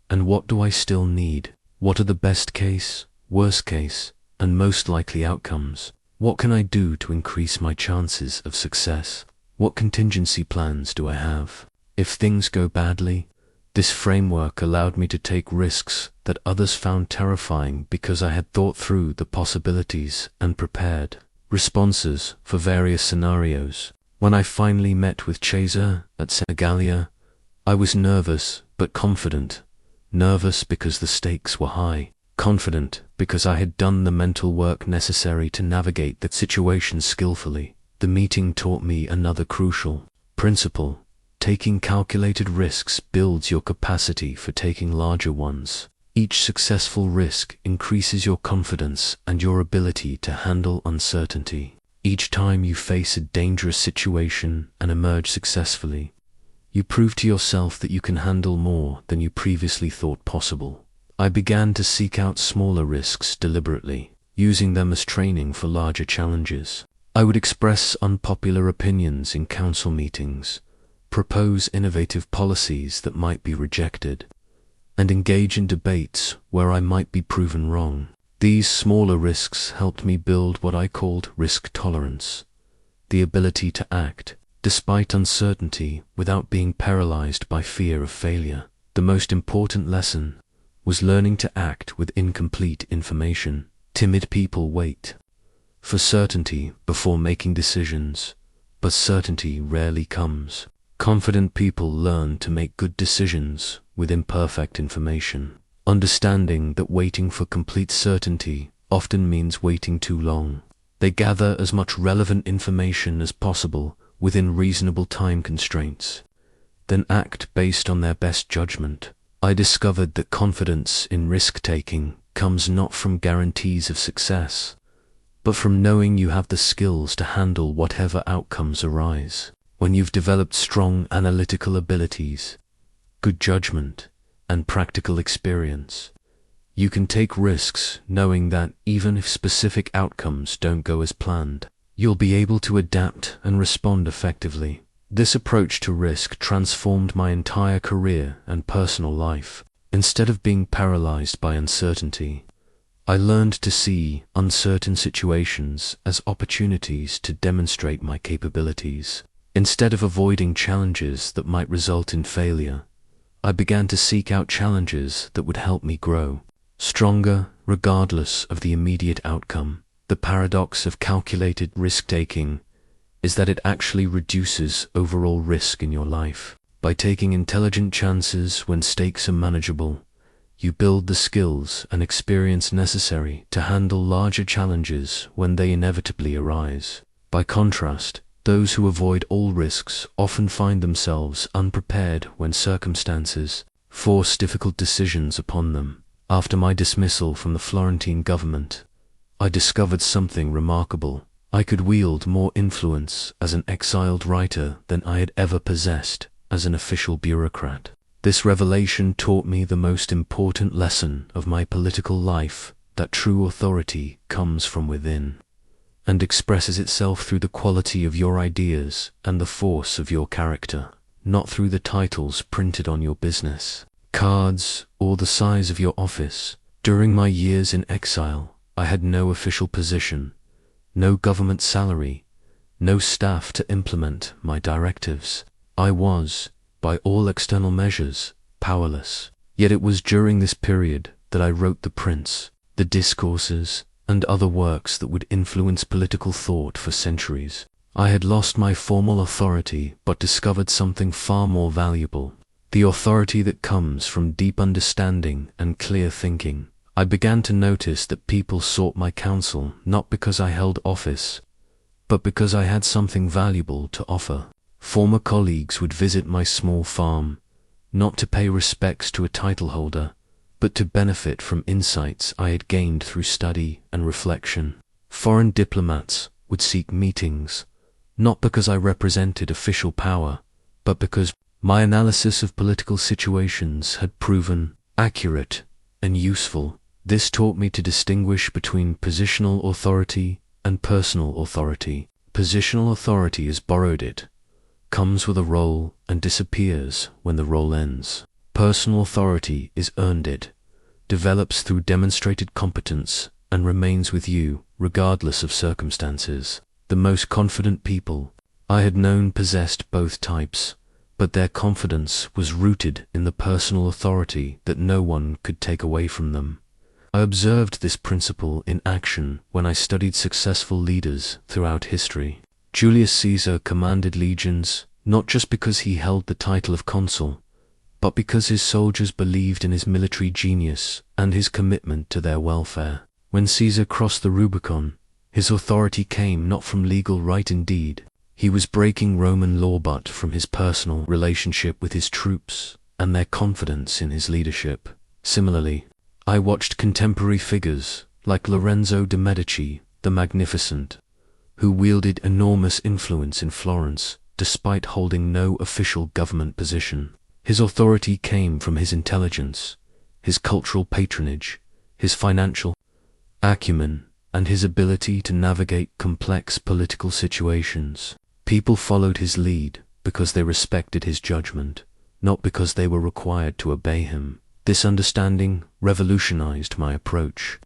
and what do I still need? What are the best case, worst case, and most likely outcomes? What can I do to increase my chances of success? What contingency plans do I have if things go badly? This framework allowed me to take risks that others found terrifying because I had thought through the possibilities and prepared responses for various scenarios. When I finally met with Cesare at Senigallia, I was nervous but confident. Nervous because the stakes were high. Confident because I had done the mental work necessary to navigate the situation skillfully. The meeting taught me another crucial principle. Taking calculated risks builds your capacity for taking larger ones. Each successful risk increases your confidence and your ability to handle uncertainty. Each time you face a dangerous situation and emerge successfully, you prove to yourself that you can handle more than you previously thought possible. I began to seek out smaller risks deliberately. using them as training for larger challenges. I would express unpopular opinions in council meetings, propose innovative policies that might be rejected, and engage in debates where I might be proven wrong. These smaller risks helped me build what I called risk tolerance, the ability to act, despite uncertainty, without being paralyzed by fear of failure. The most important lesson was learning to act with incomplete information. Timid people wait for certainty before making decisions, but certainty rarely comes. Confident people learn to make good decisions with imperfect information, understanding that waiting for complete certainty often means waiting too long. They gather as much relevant information as possible within reasonable time constraints, then act based on their best judgment. I discovered that confidence in risk-taking comes not from guarantees of success, but from knowing you have the skills to handle whatever outcomes arise. When you've developed strong analytical abilities, good judgment, and practical experience, you can take risks knowing that even if specific outcomes don't go as planned, you'll be able to adapt and respond effectively. This approach to risk transformed my entire career and personal life. Instead of being paralyzed by uncertainty, I learned to see uncertain situations as opportunities to demonstrate my capabilities. Instead of avoiding challenges that might result in failure, I began to seek out challenges that would help me grow stronger regardless of the immediate outcome. The paradox of calculated risk-taking is that it actually reduces overall risk in your life. By taking intelligent chances when stakes are manageable, you build the skills and experience necessary to handle larger challenges when they inevitably arise. By contrast, those who avoid all risks often find themselves unprepared when circumstances force difficult decisions upon them. After my dismissal from the Florentine government, I discovered something remarkable. I could wield more influence as an exiled writer than I had ever possessed as an official bureaucrat. This revelation taught me the most important lesson of my political life, that true authority comes from within and expresses itself through the quality of your ideas and the force of your character, not through the titles printed on your business cards or the size of your office. During my years in exile, I had no official position, no government salary, no staff to implement my directives. I was, by all external measures, powerless. Yet it was during this period that I wrote The Prince, the discourses, and other works that would influence political thought for centuries. I had lost my formal authority, but discovered something far more valuable: the authority that comes from deep understanding and clear thinking. I began to notice that people sought my counsel not because I held office, but because I had something valuable to offer. Former colleagues would visit my small farm, not to pay respects to a title holder, but to benefit from insights I had gained through study and reflection. Foreign diplomats would seek meetings, not because I represented official power, but because my analysis of political situations had proven accurate and useful. This taught me to distinguish between positional authority and personal authority. Positional authority is borrowed. It comes with a role and disappears when the role ends. Personal authority is earned. It develops through demonstrated competence and remains with you regardless of circumstances. The most confident people I had known possessed both types, but their confidence was rooted in the personal authority that no one could take away from them. I observed this principle in action when I studied successful leaders throughout history. Julius Caesar commanded legions not just because he held the title of consul, but because his soldiers believed in his military genius and his commitment to their welfare. When Caesar crossed the Rubicon, his authority came not from legal right indeed. He was breaking Roman law, but from his personal relationship with his troops and their confidence in his leadership. Similarly, I watched contemporary figures like Lorenzo de' Medici, the Magnificent, who wielded enormous influence in Florence despite holding no official government position. His authority came from his intelligence, his cultural patronage, his financial acumen, and his ability to navigate complex political situations. People followed his lead because they respected his judgment, not because they were required to obey him. This understanding revolutionized my approach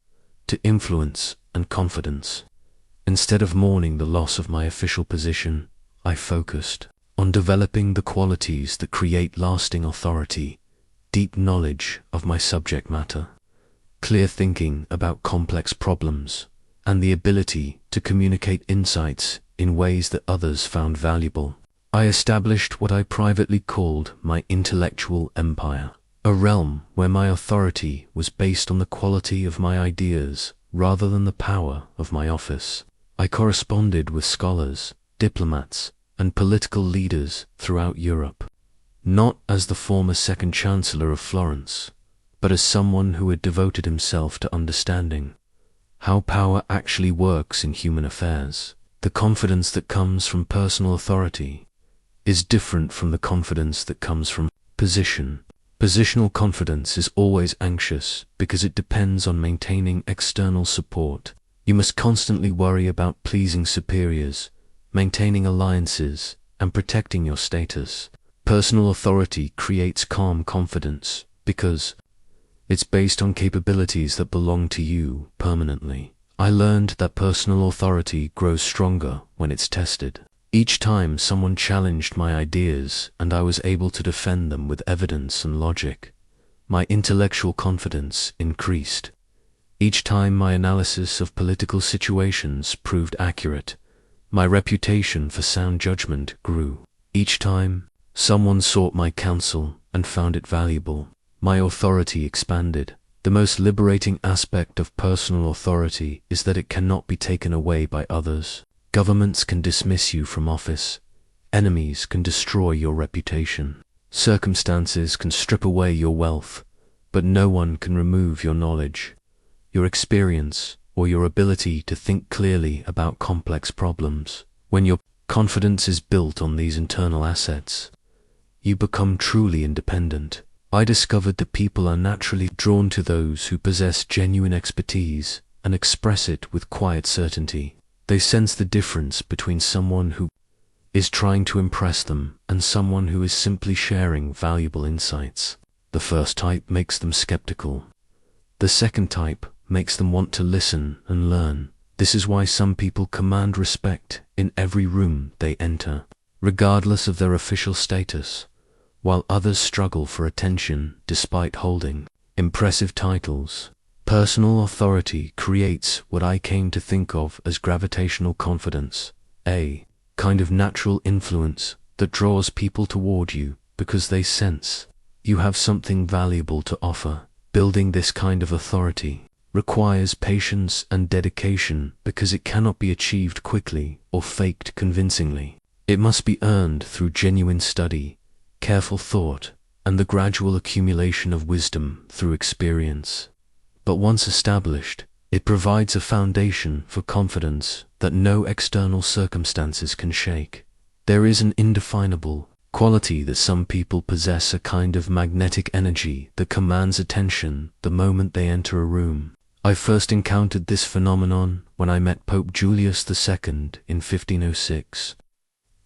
to influence and confidence. Instead of mourning the loss of my official position, I focused on developing the qualities that create lasting authority: deep knowledge of my subject matter, clear thinking about complex problems, and the ability to communicate insights in ways that others found valuable. I established what I privately called my intellectual empire, a realm where my authority was based on the quality of my ideas rather than the power of my office. I corresponded with scholars, diplomats, and political leaders throughout Europe, not as the former second chancellor of Florence, but as someone who had devoted himself to understanding how power actually works in human affairs. The confidence that comes from personal authority is different from the confidence that comes from position. Positional confidence is always anxious because it depends on maintaining external support. You must constantly worry about pleasing superiors, maintaining alliances, and protecting your status. Personal authority creates calm confidence because it's based on capabilities that belong to you permanently. I learned that personal authority grows stronger when it's tested. Each time someone challenged my ideas and I was able to defend them with evidence and logic, my intellectual confidence increased. Each time my analysis of political situations proved accurate, my reputation for sound judgment grew. Each time someone sought my counsel and found it valuable, my authority expanded. The most liberating aspect of personal authority is that it cannot be taken away by others. Governments can dismiss you from office. Enemies can destroy your reputation. Circumstances can strip away your wealth, but no one can remove your knowledge, your experience, or your ability to think clearly about complex problems. When your confidence is built on these internal assets, you become truly independent. I discovered that people are naturally drawn to those who possess genuine expertise and express it with quiet certainty. They sense the difference between someone who is trying to impress them and someone who is simply sharing valuable insights. The first type makes them skeptical. The second type makes them want to listen and learn. This is why some people command respect in every room they enter, regardless of their official status, while others struggle for attention despite holding impressive titles. Personal authority creates what I came to think of as gravitational confidence, a kind of natural influence that draws people toward you because they sense you have something valuable to offer. Building this kind of authority requires patience and dedication because it cannot be achieved quickly or faked convincingly. It must be earned through genuine study, careful thought, and the gradual accumulation of wisdom through experience. But once established, it provides a foundation for confidence that no external circumstances can shake. There is an indefinable quality that some people possess, a kind of magnetic energy that commands attention the moment they enter a room. I first encountered this phenomenon when I met Pope Julius II in 1506.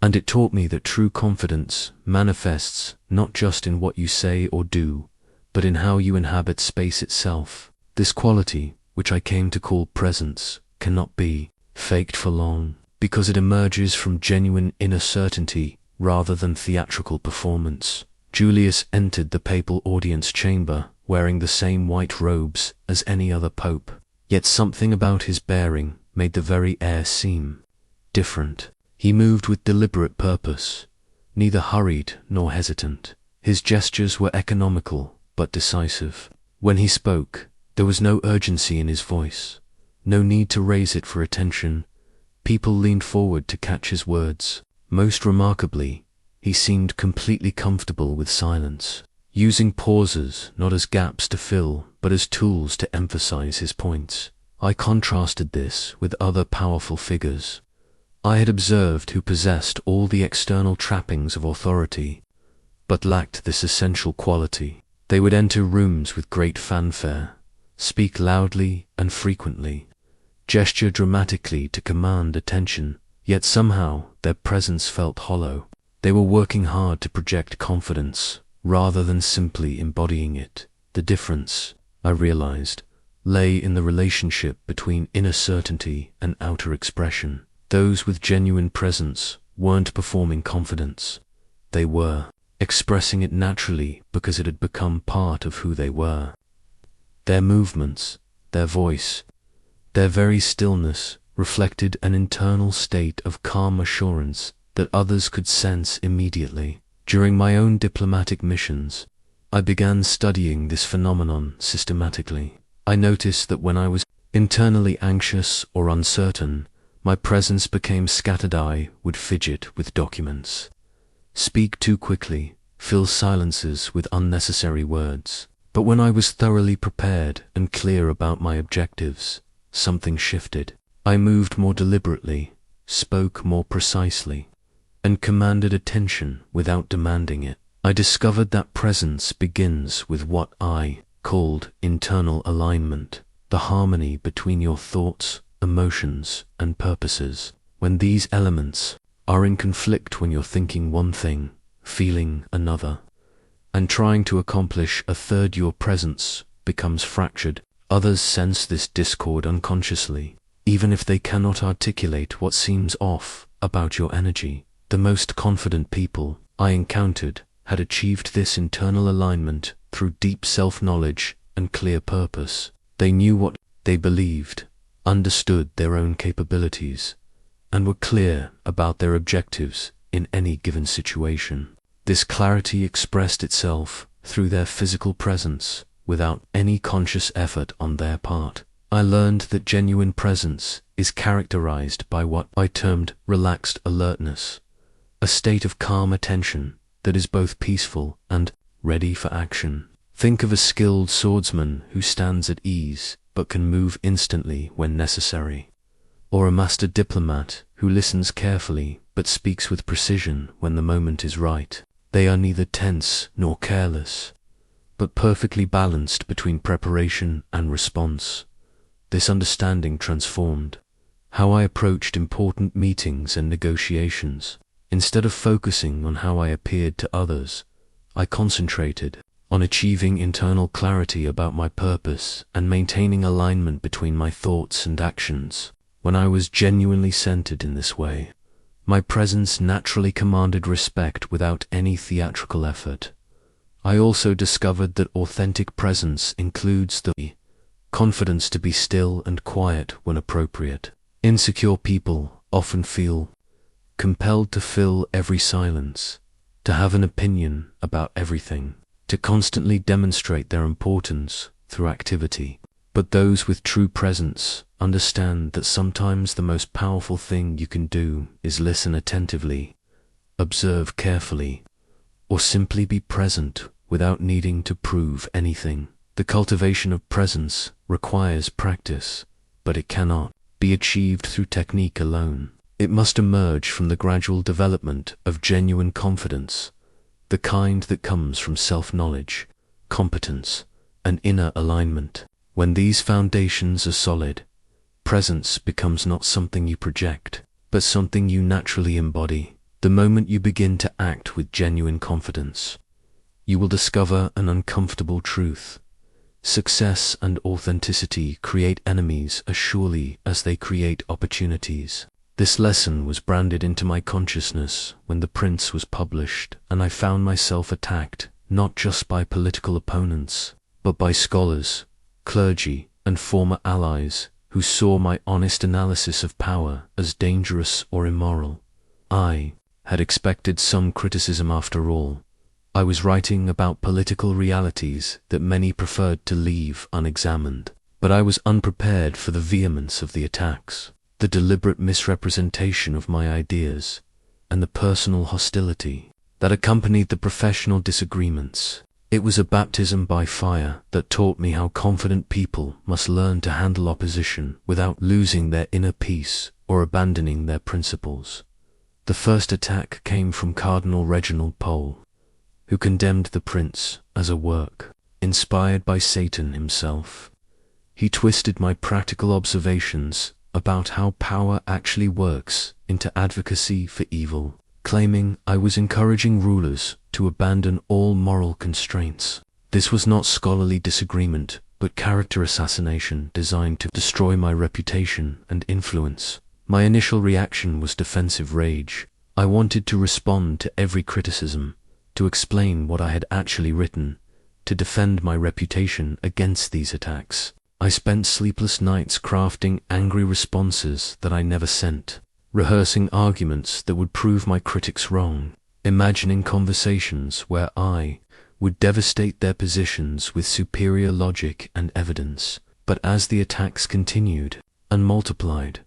And it taught me that true confidence manifests not just in what you say or do, but in how you inhabit space itself. This quality, which I came to call presence, cannot be faked for long, because it emerges from genuine inner certainty rather than theatrical performance. Julius entered the papal audience chamber wearing the same white robes as any other pope, yet something about his bearing made the very air seem different. He moved with deliberate purpose, neither hurried nor hesitant. His gestures were economical but decisive. When he spoke, there was no urgency in his voice, no need to raise it for attention. People leaned forward to catch his words. Most remarkably, he seemed completely comfortable with silence, using pauses not as gaps to fill, but as tools to emphasize his points. I contrasted this with other powerful figures I had observed who possessed all the external trappings of authority, but lacked this essential quality. They would enter rooms with great fanfare, speak loudly and frequently, gesture dramatically to command attention, yet somehow their presence felt hollow. They were working hard to project confidence, rather than simply embodying it. The difference, I realized, lay in the relationship between inner certainty and outer expression. Those with genuine presence weren't performing confidence. They were expressing it naturally because it had become part of who they were. Their movements, their voice, their very stillness reflected an internal state of calm assurance that others could sense immediately. During my own diplomatic missions, I began studying this phenomenon systematically. I noticed that when I was internally anxious or uncertain, my presence became scattered. I would fidget with documents, speak too quickly, fill silences with unnecessary words. But when I was thoroughly prepared and clear about my objectives, something shifted. I moved more deliberately, spoke more precisely, and commanded attention without demanding it. I discovered that presence begins with what I called internal alignment, the harmony between your thoughts, emotions, and purposes. When these elements are in conflict, when you're thinking one thing, feeling another, and trying to accomplish a third, your presence becomes fractured. Others sense this discord unconsciously, even if they cannot articulate what seems off about your energy. The most confident people I encountered had achieved this internal alignment through deep self-knowledge and clear purpose. They knew what they believed, understood their own capabilities, and were clear about their objectives in any given situation. This clarity expressed itself through their physical presence without any conscious effort on their part. I learned that genuine presence is characterized by what I termed relaxed alertness, a state of calm attention that is both peaceful and ready for action. Think of a skilled swordsman who stands at ease but can move instantly when necessary, or a master diplomat who listens carefully but speaks with precision when the moment is right. They are neither tense nor careless, but perfectly balanced between preparation and response. This understanding transformed how I approached important meetings and negotiations. Instead of focusing on how I appeared to others, I concentrated on achieving internal clarity about my purpose and maintaining alignment between my thoughts and actions. When I was genuinely centered in this way, my presence naturally commanded respect without any theatrical effort. I also discovered that authentic presence includes the confidence to be still and quiet when appropriate. Insecure people often feel compelled to fill every silence, to have an opinion about everything, to constantly demonstrate their importance through activity. But those with true presence understand that sometimes the most powerful thing you can do is listen attentively, observe carefully, or simply be present without needing to prove anything. The cultivation of presence requires practice, but it cannot be achieved through technique alone. It must emerge from the gradual development of genuine confidence, the kind that comes from self-knowledge, competence, and inner alignment. When these foundations are solid, presence becomes not something you project, but something you naturally embody. The moment you begin to act with genuine confidence, you will discover an uncomfortable truth. Success and authenticity create enemies as surely as they create opportunities. This lesson was branded into my consciousness when The Prince was published, and I found myself attacked not just by political opponents, but by scholars, clergy, and former allies who saw my honest analysis of power as dangerous or immoral. I had expected some criticism. After all, I was writing about political realities that many preferred to leave unexamined. But I was unprepared for the vehemence of the attacks, the deliberate misrepresentation of my ideas, and the personal hostility that accompanied the professional disagreements. It was a baptism by fire that taught me how confident people must learn to handle opposition without losing their inner peace or abandoning their principles. The first attack came from Cardinal Reginald Pole, who condemned The Prince as a work inspired by Satan himself. He twisted my practical observations about how power actually works into advocacy for evil, claiming I was encouraging rulers to abandon all moral constraints. This was not scholarly disagreement, but character assassination designed to destroy my reputation and influence. My initial reaction was defensive rage. I wanted to respond to every criticism, to explain what I had actually written, to defend my reputation against these attacks. I spent sleepless nights crafting angry responses that I never sent, rehearsing arguments that would prove my critics wrong, imagining conversations where I would devastate their positions with superior logic and evidence. But as the attacks continued and multiplied,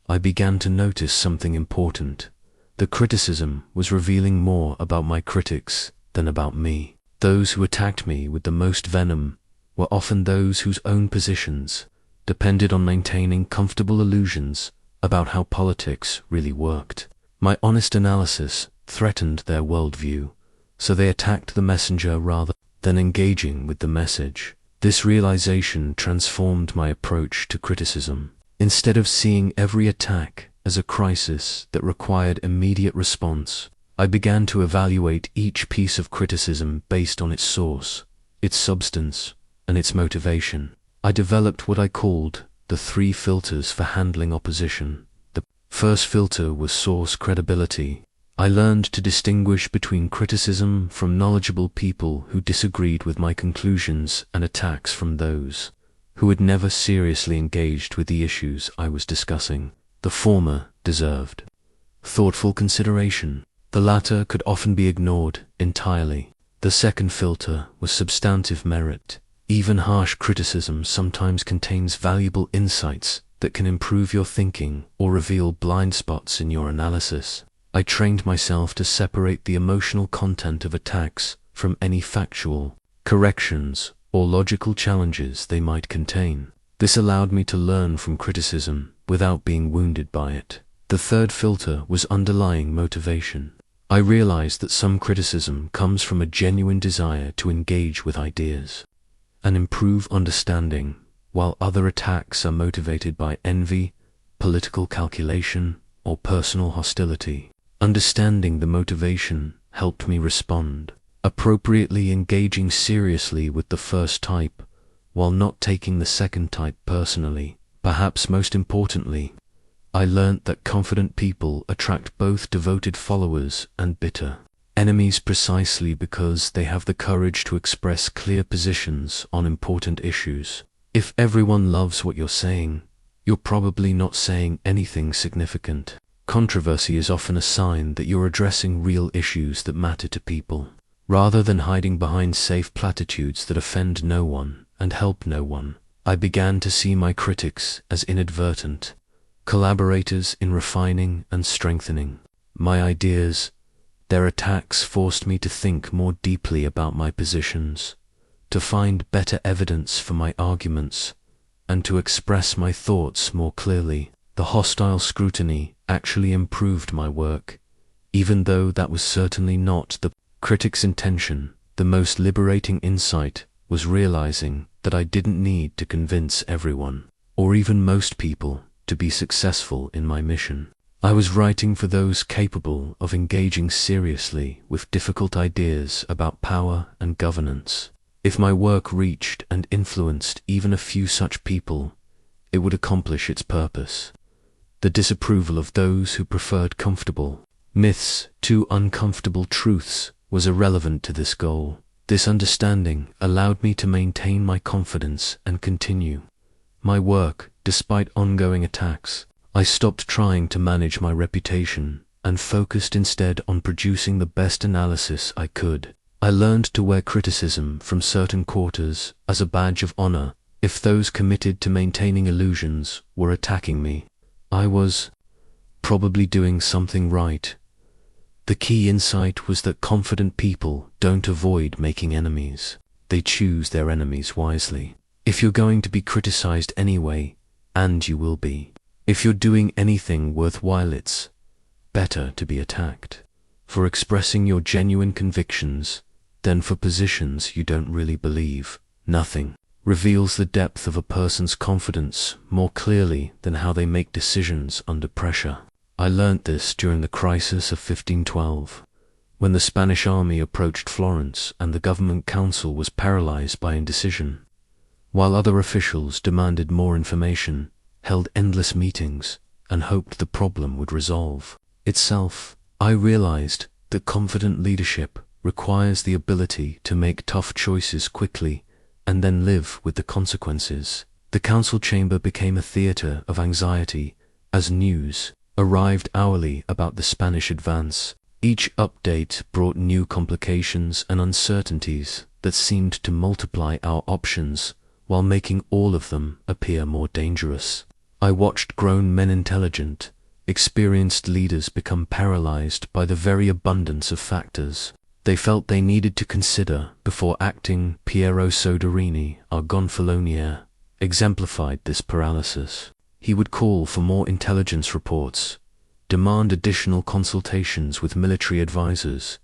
I began to notice something important. The criticism was revealing more about my critics than about me. Those who attacked me with the most venom were often those whose own positions depended on maintaining comfortable illusions about how politics really worked. My honest analysis threatened their worldview, so they attacked the messenger rather than engaging with the message. This realization transformed my approach to criticism. Instead of seeing every attack as a crisis that required immediate response, I began to evaluate each piece of criticism based on its source, its substance, and its motivation. I developed what I called the 3 filters for handling opposition. The first filter was source credibility. I learned to distinguish between criticism from knowledgeable people who disagreed with my conclusions and attacks from those who had never seriously engaged with the issues I was discussing. The former deserved thoughtful consideration. The latter could often be ignored entirely. The second filter was substantive merit. Even harsh criticism sometimes contains valuable insights that can improve your thinking or reveal blind spots in your analysis. I trained myself to separate the emotional content of attacks from any factual corrections or logical challenges they might contain. This allowed me to learn from criticism without being wounded by it. The third filter was underlying motivation. I realized that some criticism comes from a genuine desire to engage with ideas and improve understanding, while other attacks are motivated by envy, political calculation, or personal hostility. Understanding the motivation helped me respond, appropriately engaging seriously with the first type, while not taking the second type personally. Perhaps most importantly, I learnt that confident people attract both devoted followers and bitter enemies precisely because they have the courage to express clear positions on important issues. If everyone loves what you're saying, you're probably not saying anything significant. Controversy is often a sign that you're addressing real issues that matter to people, rather than hiding behind safe platitudes that offend no one and help no one. I began to see my critics as inadvertent collaborators in refining and strengthening my ideas. Their attacks forced me to think more deeply about my positions, to find better evidence for my arguments, and to express my thoughts more clearly. The hostile scrutiny actually improved my work, even though that was certainly not the critic's intention. The most liberating insight was realizing that I didn't need to convince everyone, or even most people, to be successful in my mission. I was writing for those capable of engaging seriously with difficult ideas about power and governance. If my work reached and influenced even a few such people, it would accomplish its purpose. The disapproval of those who preferred comfortable myths to uncomfortable truths was irrelevant to this goal. This understanding allowed me to maintain my confidence and continue my work despite ongoing attacks. I stopped trying to manage my reputation and focused instead on producing the best analysis I could. I learned to wear criticism from certain quarters as a badge of honor. If those committed to maintaining illusions were attacking me, I was probably doing something right. The key insight was that confident people don't avoid making enemies. They choose their enemies wisely. If you're going to be criticized anyway, and you will be, if you're doing anything worthwhile, it's better to be attacked for expressing your genuine convictions than for positions you don't really believe. Nothing reveals the depth of a person's confidence more clearly than how they make decisions under pressure. I learnt this during the crisis of 1512, when the Spanish army approached Florence and the government council was paralyzed by indecision. While other officials demanded more information, held endless meetings, and hoped the problem would resolve itself, I realized that confident leadership requires the ability to make tough choices quickly and then live with the consequences. The council chamber became a theater of anxiety as news arrived hourly about the Spanish advance. Each update brought new complications and uncertainties that seemed to multiply our options while making all of them appear more dangerous. I watched grown men, intelligent, experienced leaders become paralyzed by the very abundance of factors they felt they needed to consider before acting. Piero Soderini, our gonfalonier, exemplified this paralysis. He would call for more intelligence reports, demand additional consultations with military advisors,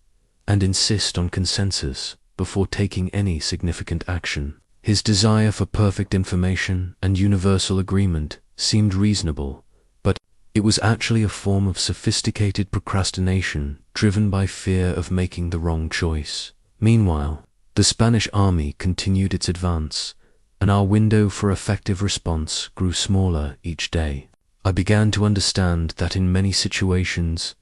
and insist on consensus before taking any significant action. His desire for perfect information and universal agreement seemed reasonable, but it was actually a form of sophisticated procrastination driven by fear of making the wrong choice. Meanwhile, the Spanish army continued its advance, and our window for effective response grew smaller each day. I began to understand that in many situations,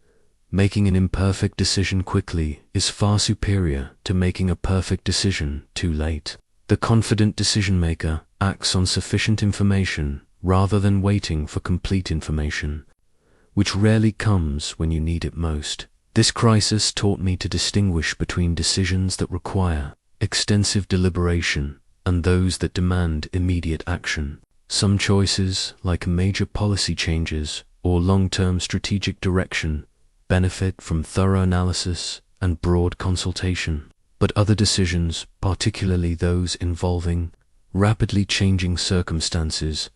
making an imperfect decision quickly is far superior to making a perfect decision too late. The confident decision-maker acts on sufficient information rather than waiting for complete information, which rarely comes when you need it most. This crisis taught me to distinguish between decisions that require extensive deliberation and those that demand immediate action. Some choices, like major policy changes or long-term strategic direction, benefit from thorough analysis and broad consultation, but other decisions, particularly those involving rapidly changing circumstances,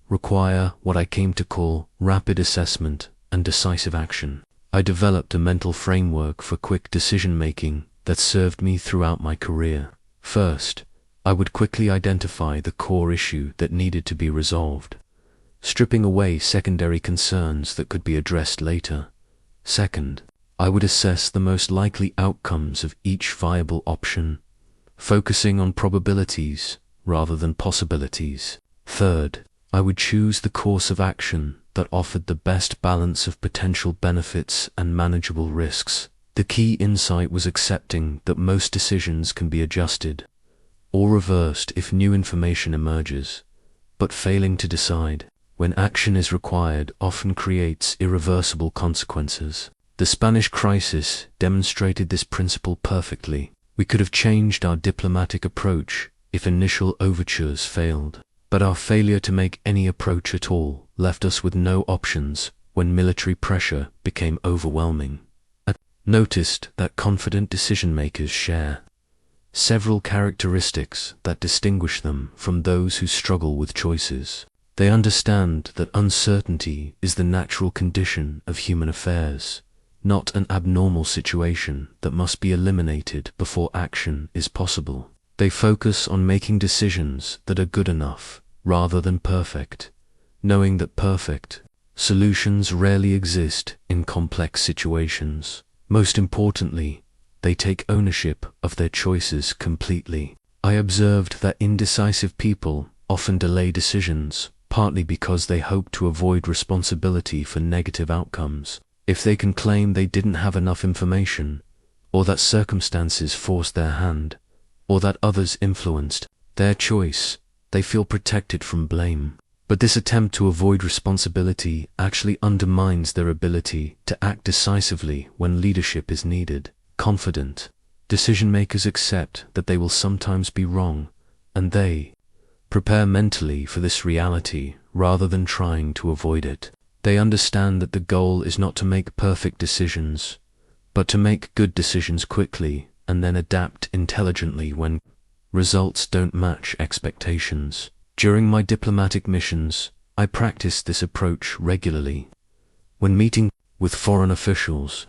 require what I came to call rapid assessment and decisive action. I developed a mental framework for quick decision-making that served me throughout my career. First, I would quickly identify the core issue that needed to be resolved, stripping away secondary concerns that could be addressed later. Second, I would assess the most likely outcomes of each viable option, focusing on probabilities rather than possibilities. Third, I would choose the course of action that offered the best balance of potential benefits and manageable risks. The key insight was accepting that most decisions can be adjusted or reversed if new information emerges, but failing to decide when action is required often creates irreversible consequences. The Spanish crisis demonstrated this principle perfectly. We could have changed our diplomatic approach if initial overtures failed, but our failure to make any approach at all left us with no options when military pressure became overwhelming. I noticed that confident decision-makers share several characteristics that distinguish them from those who struggle with choices. They understand that uncertainty is the natural condition of human affairs, not an abnormal situation that must be eliminated before action is possible. They focus on making decisions that are good enough rather than perfect, knowing that perfect solutions rarely exist in complex situations. Most importantly, they take ownership of their choices completely. I observed that indecisive people often delay decisions, partly because they hope to avoid responsibility for negative outcomes. If they can claim they didn't have enough information, or that circumstances forced their hand, or that others influenced their choice, they feel protected from blame. But this attempt to avoid responsibility actually undermines their ability to act decisively when leadership is needed. Confident decision-makers accept that they will sometimes be wrong, and they prepare mentally for this reality rather than trying to avoid it. They understand that the goal is not to make perfect decisions, but to make good decisions quickly and then adapt intelligently when results don't match expectations. During my diplomatic missions, I practiced this approach regularly. When meeting with foreign officials,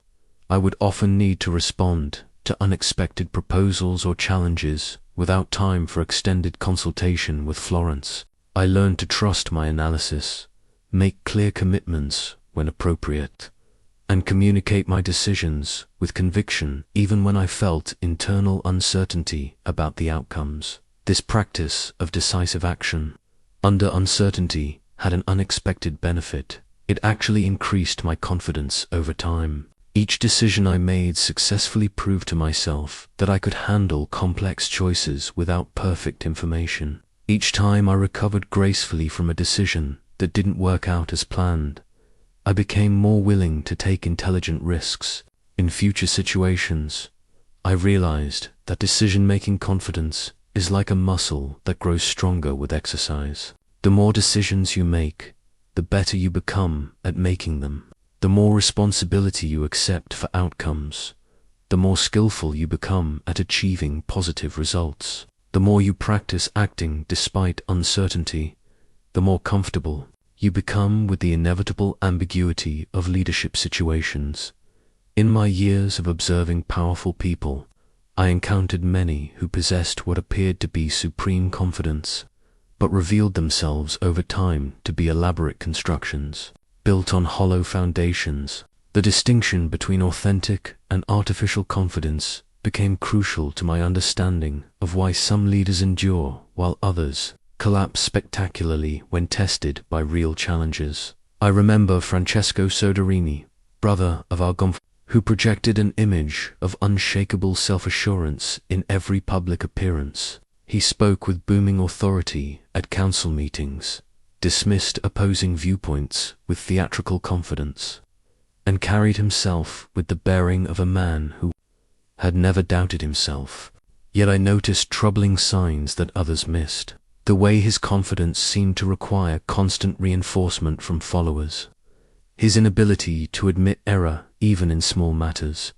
I would often need to respond to unexpected proposals or challenges without time for extended consultation with Florence. I learned to trust my analysis, make clear commitments when appropriate, and communicate my decisions with conviction even when I felt internal uncertainty about the outcomes. This practice of decisive action under uncertainty had an unexpected benefit. It actually increased my confidence over time. Each decision I made successfully proved to myself that I could handle complex choices without perfect information. Each time I recovered gracefully from a decision that didn't work out as planned, I became more willing to take intelligent risks. In future situations, I realized that decision-making confidence is like a muscle that grows stronger with exercise. The more decisions you make, the better you become at making them. The more responsibility you accept for outcomes, the more skillful you become at achieving positive results. The more you practice acting despite uncertainty, the more comfortable you become with the inevitable ambiguity of leadership situations. In my years of observing powerful people, I encountered many who possessed what appeared to be supreme confidence, but revealed themselves over time to be elaborate constructions, built on hollow foundations. The distinction between authentic and artificial confidence became crucial to my understanding of why some leaders endure while others collapse spectacularly when tested by real challenges. I remember Francesco Soderini, brother of our who projected an image of unshakable self-assurance in every public appearance. He spoke with booming authority at council meetings, dismissed opposing viewpoints with theatrical confidence, and carried himself with the bearing of a man who had never doubted himself. Yet I noticed troubling signs that others missed. The way his confidence seemed to require constant reinforcement from followers, his inability to admit error even in small matters,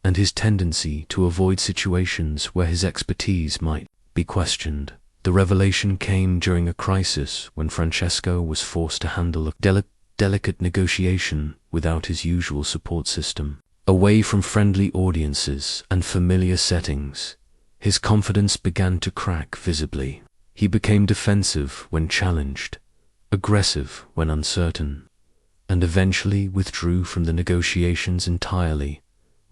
and his tendency to avoid situations where his expertise might be questioned. The revelation came during a crisis when Francesco was forced to handle a delicate negotiation without his usual support system. Away from friendly audiences and familiar settings, his confidence began to crack visibly. He became defensive when challenged, aggressive when uncertain, and eventually withdrew from the negotiations entirely,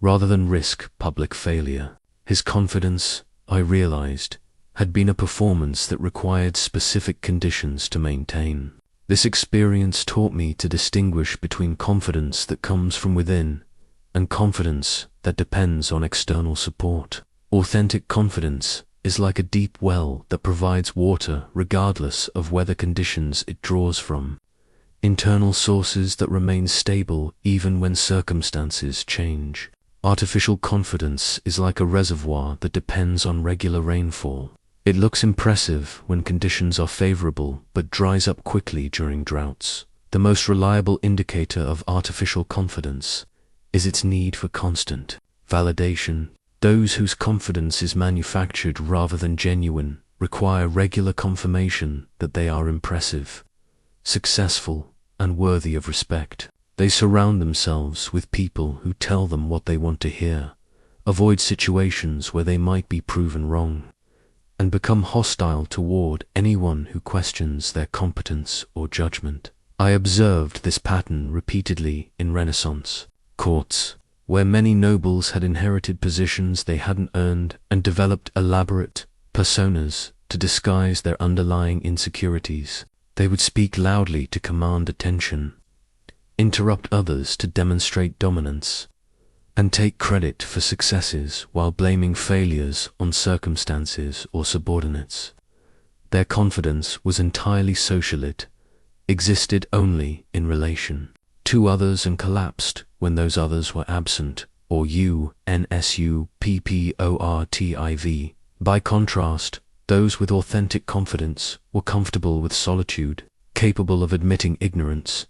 rather than risk public failure. His confidence, I realized, had been a performance that required specific conditions to maintain. This experience taught me to distinguish between confidence that comes from within and confidence that depends on external support. Authentic confidence is like a deep well that provides water regardless of weather conditions it draws from, internal sources that remain stable even when circumstances change. Artificial confidence is like a reservoir that depends on regular rainfall. It looks impressive when conditions are favorable but dries up quickly during droughts. The most reliable indicator of artificial confidence is its need for constant validation. Those whose confidence is manufactured rather than genuine require regular confirmation that they are impressive, successful, and worthy of respect. They surround themselves with people who tell them what they want to hear, avoid situations where they might be proven wrong, and become hostile toward anyone who questions their competence or judgment. I observed this pattern repeatedly in Renaissance courts, where many nobles had inherited positions they hadn't earned and developed elaborate personas to disguise their underlying insecurities. They would speak loudly to command attention, interrupt others to demonstrate dominance, and take credit for successes while blaming failures on circumstances or subordinates. Their confidence was entirely socialite, existed only in relation to others and collapsed when those others were absent, or unsupportive. By contrast, those with authentic confidence were comfortable with solitude, capable of admitting ignorance,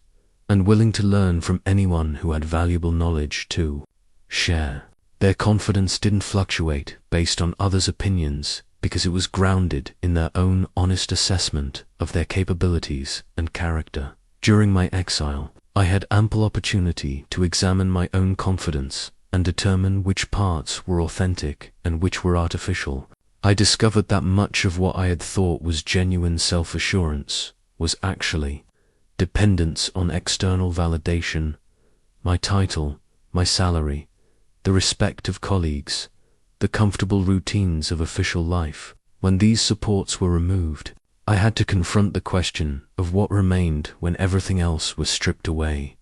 and willing to learn from anyone who had valuable knowledge to share. Their confidence didn't fluctuate based on others' opinions because it was grounded in their own honest assessment of their capabilities and character. During my exile, I had ample opportunity to examine my own confidence and determine which parts were authentic and which were artificial. I discovered that much of what I had thought was genuine self-assurance was actually dependence on external validation, my title, my salary, the respect of colleagues, the comfortable routines of official life. When these supports were removed, I had to confront the question of what remained when everything else was stripped away.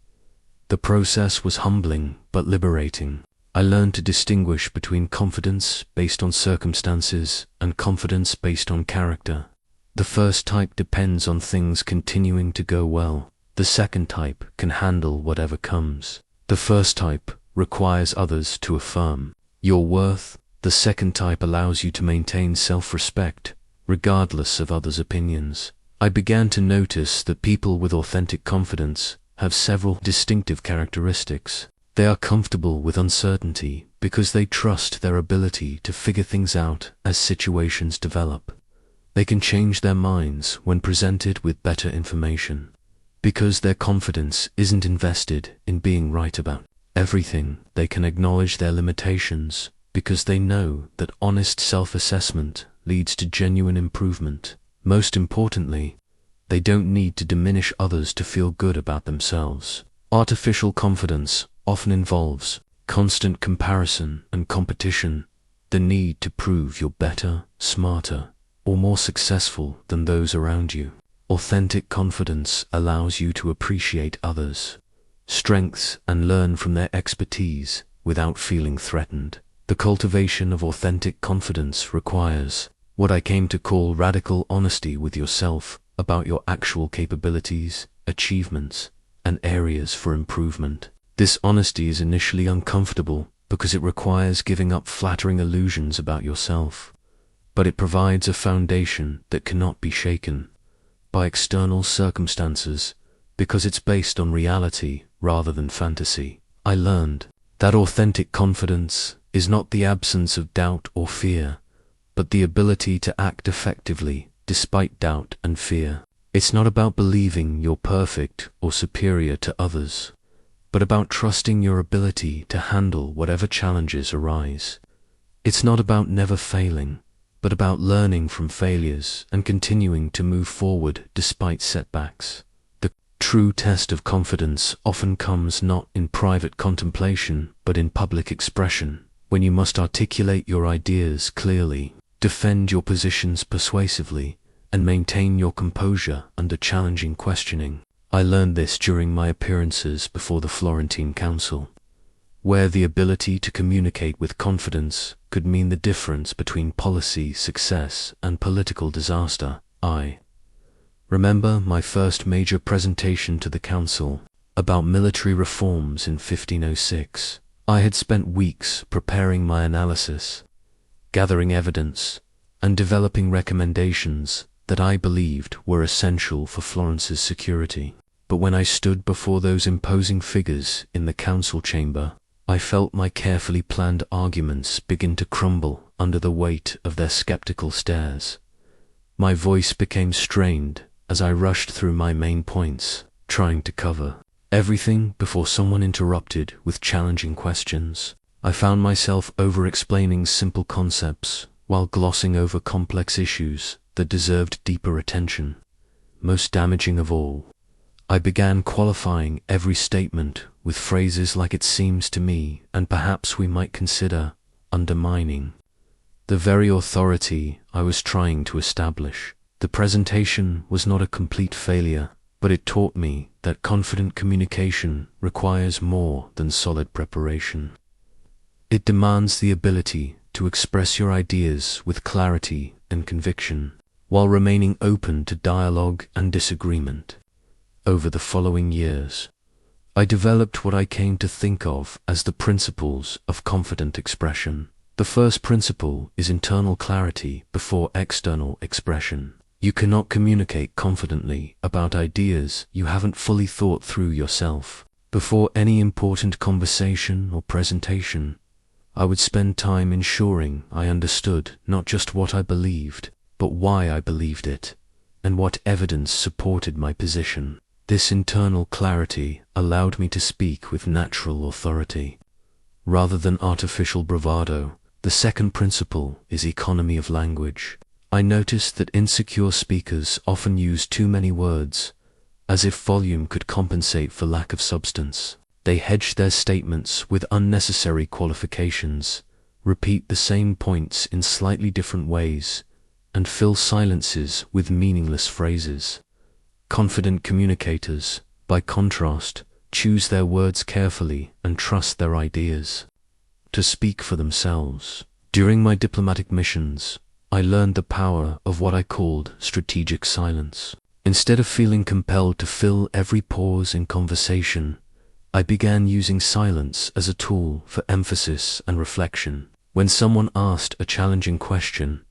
The process was humbling but liberating. I learned to distinguish between confidence based on circumstances and confidence based on character. The first type depends on things continuing to go well. The second type can handle whatever comes. The first type requires others to affirm your worth. The second type allows you to maintain self-respect, regardless of others' opinions. I began to notice that people with authentic confidence have several distinctive characteristics. They are comfortable with uncertainty because they trust their ability to figure things out as situations develop. They can change their minds when presented with better information, because their confidence isn't invested in being right about everything. They can acknowledge their limitations because they know that honest self-assessment leads to genuine improvement. Most importantly, they don't need to diminish others to feel good about themselves. Artificial confidence often involves constant comparison and competition, the need to prove you're better, smarter, or more successful than those around you. Authentic confidence allows you to appreciate others' strengths and learn from their expertise without feeling threatened. The cultivation of authentic confidence requires what I came to call radical honesty with yourself about your actual capabilities, achievements, and areas for improvement. This honesty is initially uncomfortable because it requires giving up flattering illusions about yourself, but it provides a foundation that cannot be shaken by external circumstances because it's based on reality rather than fantasy. I learned that authentic confidence is not the absence of doubt or fear, but the ability to act effectively despite doubt and fear. It's not about believing you're perfect or superior to others, but about trusting your ability to handle whatever challenges arise. It's not about never failing, but about learning from failures and continuing to move forward despite setbacks. The true test of confidence often comes not in private contemplation, but in public expression, when you must articulate your ideas clearly, defend your positions persuasively, and maintain your composure under challenging questioning. I learned this during my appearances before the Florentine Council, where the ability to communicate with confidence could mean the difference between policy success and political disaster. I remember my first major presentation to the council about military reforms in 1506. I had spent weeks preparing my analysis, gathering evidence, and developing recommendations that I believed were essential for Florence's security. But when I stood before those imposing figures in the council chamber, I felt my carefully planned arguments begin to crumble under the weight of their skeptical stares. My voice became strained as I rushed through my main points, trying to cover everything before someone interrupted with challenging questions. I found myself over-explaining simple concepts while glossing over complex issues that deserved deeper attention. Most damaging of all, I began qualifying every statement with phrases like "it seems to me," and "perhaps we might consider," undermining the very authority I was trying to establish. The presentation was not a complete failure, but it taught me that confident communication requires more than solid preparation. It demands the ability to express your ideas with clarity and conviction, while remaining open to dialogue and disagreement. Over the following years, I developed what I came to think of as the principles of confident expression. The first principle is internal clarity before external expression. You cannot communicate confidently about ideas you haven't fully thought through yourself. Before any important conversation or presentation, I would spend time ensuring I understood not just what I believed, but why I believed it, and what evidence supported my position. This internal clarity allowed me to speak with natural authority, rather than artificial bravado. The second principle is economy of language. I noticed that insecure speakers often use too many words, as if volume could compensate for lack of substance. They hedge their statements with unnecessary qualifications, repeat the same points in slightly different ways, and fill silences with meaningless phrases. Confident communicators, by contrast, choose their words carefully and trust their ideas to speak for themselves. During my diplomatic missions, I learned the power of what I called strategic silence. Instead of feeling compelled to fill every pause in conversation, I began using silence as a tool for emphasis and reflection. When someone asked a challenging question,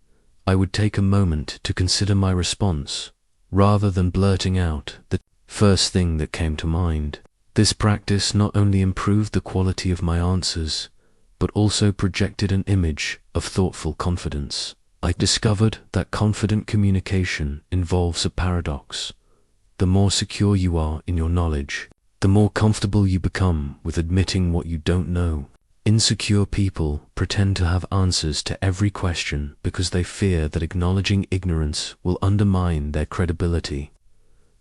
I would take a moment to consider my response, rather than blurting out the first thing that came to mind. This practice not only improved the quality of my answers, but also projected an image of thoughtful confidence. I discovered that confident communication involves a paradox. The more secure you are in your knowledge, the more comfortable you become with admitting what you don't know. Insecure people pretend to have answers to every question because they fear that acknowledging ignorance will undermine their credibility.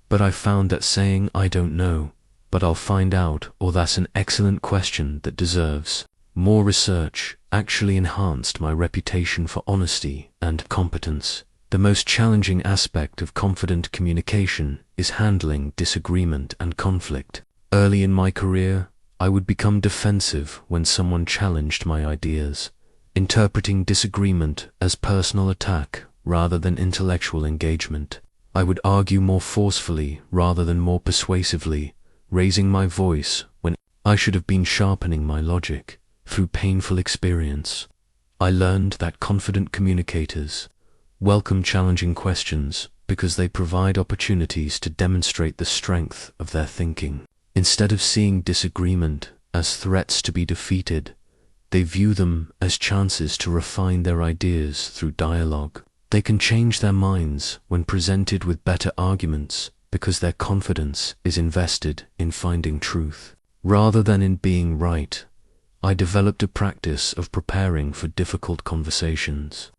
But I found that saying "I don't know, but I'll find out," or "that's an excellent question that deserves more research," actually enhanced my reputation for honesty and competence. The most challenging aspect of confident communication is handling disagreement and conflict. Early in my career, I would become defensive when someone challenged my ideas, interpreting disagreement as personal attack rather than intellectual engagement. I would argue more forcefully rather than more persuasively, raising my voice when I should have been sharpening my logic. Through painful experience, I learned that confident communicators welcome challenging questions because they provide opportunities to demonstrate the strength of their thinking. Instead of seeing disagreement as threats to be defeated, they view them as chances to refine their ideas through dialogue. They can change their minds when presented with better arguments because their confidence is invested in finding truth rather than in being right. I developed a practice of preparing for difficult conversations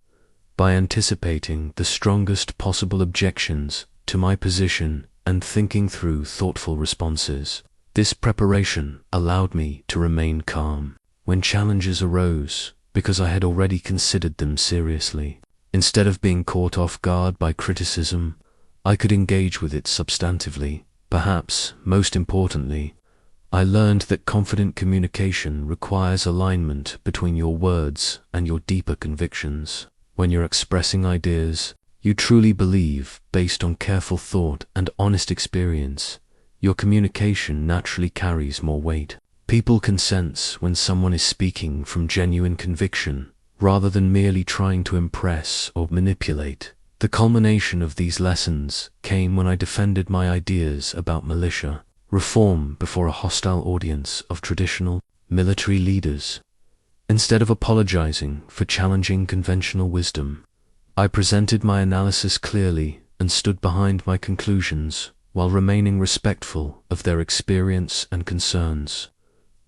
by anticipating the strongest possible objections to my position and thinking through thoughtful responses. This preparation allowed me to remain calm when challenges arose because I had already considered them seriously. Instead of being caught off guard by criticism, I could engage with it substantively. Perhaps most importantly, I learned that confident communication requires alignment between your words and your deeper convictions. When you're expressing ideas you truly believe based on careful thought and honest experience, your communication naturally carries more weight. People can sense when someone is speaking from genuine conviction rather than merely trying to impress or manipulate. The culmination of these lessons came when I defended my ideas about militia reform before a hostile audience of traditional military leaders. Instead of apologizing for challenging conventional wisdom, I presented my analysis clearly and stood behind my conclusions while remaining respectful of their experience and concerns.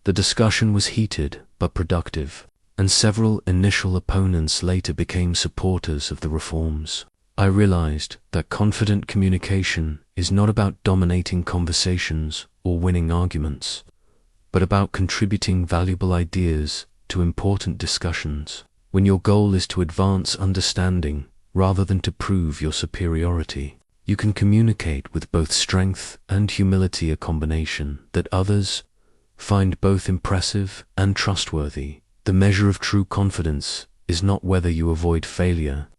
The discussion was heated but productive, and several initial opponents later became supporters of the reforms. I realized that confident communication is not about dominating conversations or winning arguments, but about contributing valuable ideas to important discussions. When your goal is to advance understanding rather than to prove your superiority, you can communicate with both strength and humility, a combination that others find both impressive and trustworthy. The measure of true confidence is not whether you avoid failure,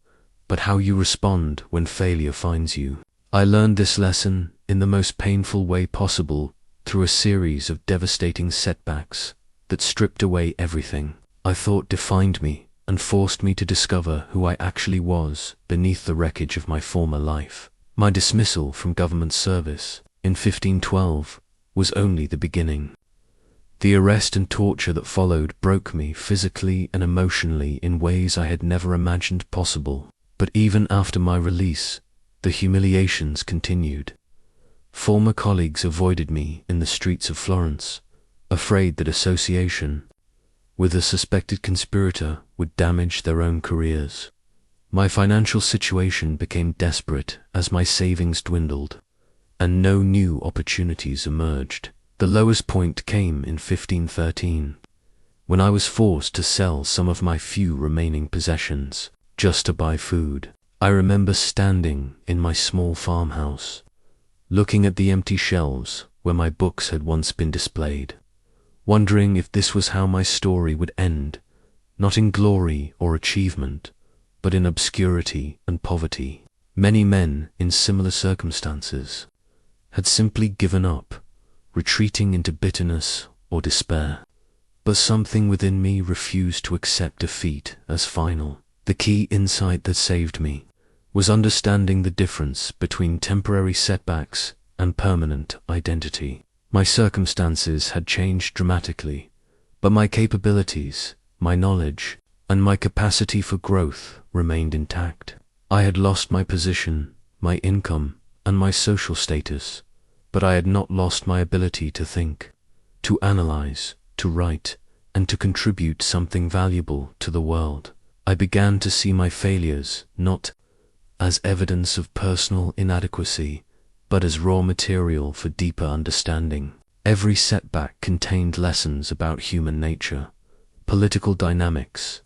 but how you respond when failure finds you. I learned this lesson in the most painful way possible through a series of devastating setbacks that stripped away everything I thought defined me and forced me to discover who I actually was beneath the wreckage of my former life. My dismissal from government service in 1512 was only the beginning. The arrest and torture that followed broke me physically and emotionally in ways I had never imagined possible. But even after my release, the humiliations continued. Former colleagues avoided me in the streets of Florence, afraid that association with a suspected conspirator would damage their own careers. My financial situation became desperate as my savings dwindled, and no new opportunities emerged. The lowest point came in 1513, when I was forced to sell some of my few remaining possessions just to buy food. I remember standing in my small farmhouse, looking at the empty shelves where my books had once been displayed, wondering if this was how my story would end, not in glory or achievement, but in obscurity and poverty. Many men in similar circumstances had simply given up, retreating into bitterness or despair. But something within me refused to accept defeat as final. The key insight that saved me was understanding the difference between temporary setbacks and permanent identity. My circumstances had changed dramatically, but my capabilities, my knowledge, and my capacity for growth remained intact. I had lost my position, my income, and my social status, but I had not lost my ability to think, to analyze, to write, and to contribute something valuable to the world. I began to see my failures not as evidence of personal inadequacy, but as raw material for deeper understanding. Every setback contained lessons about human nature, political dynamics,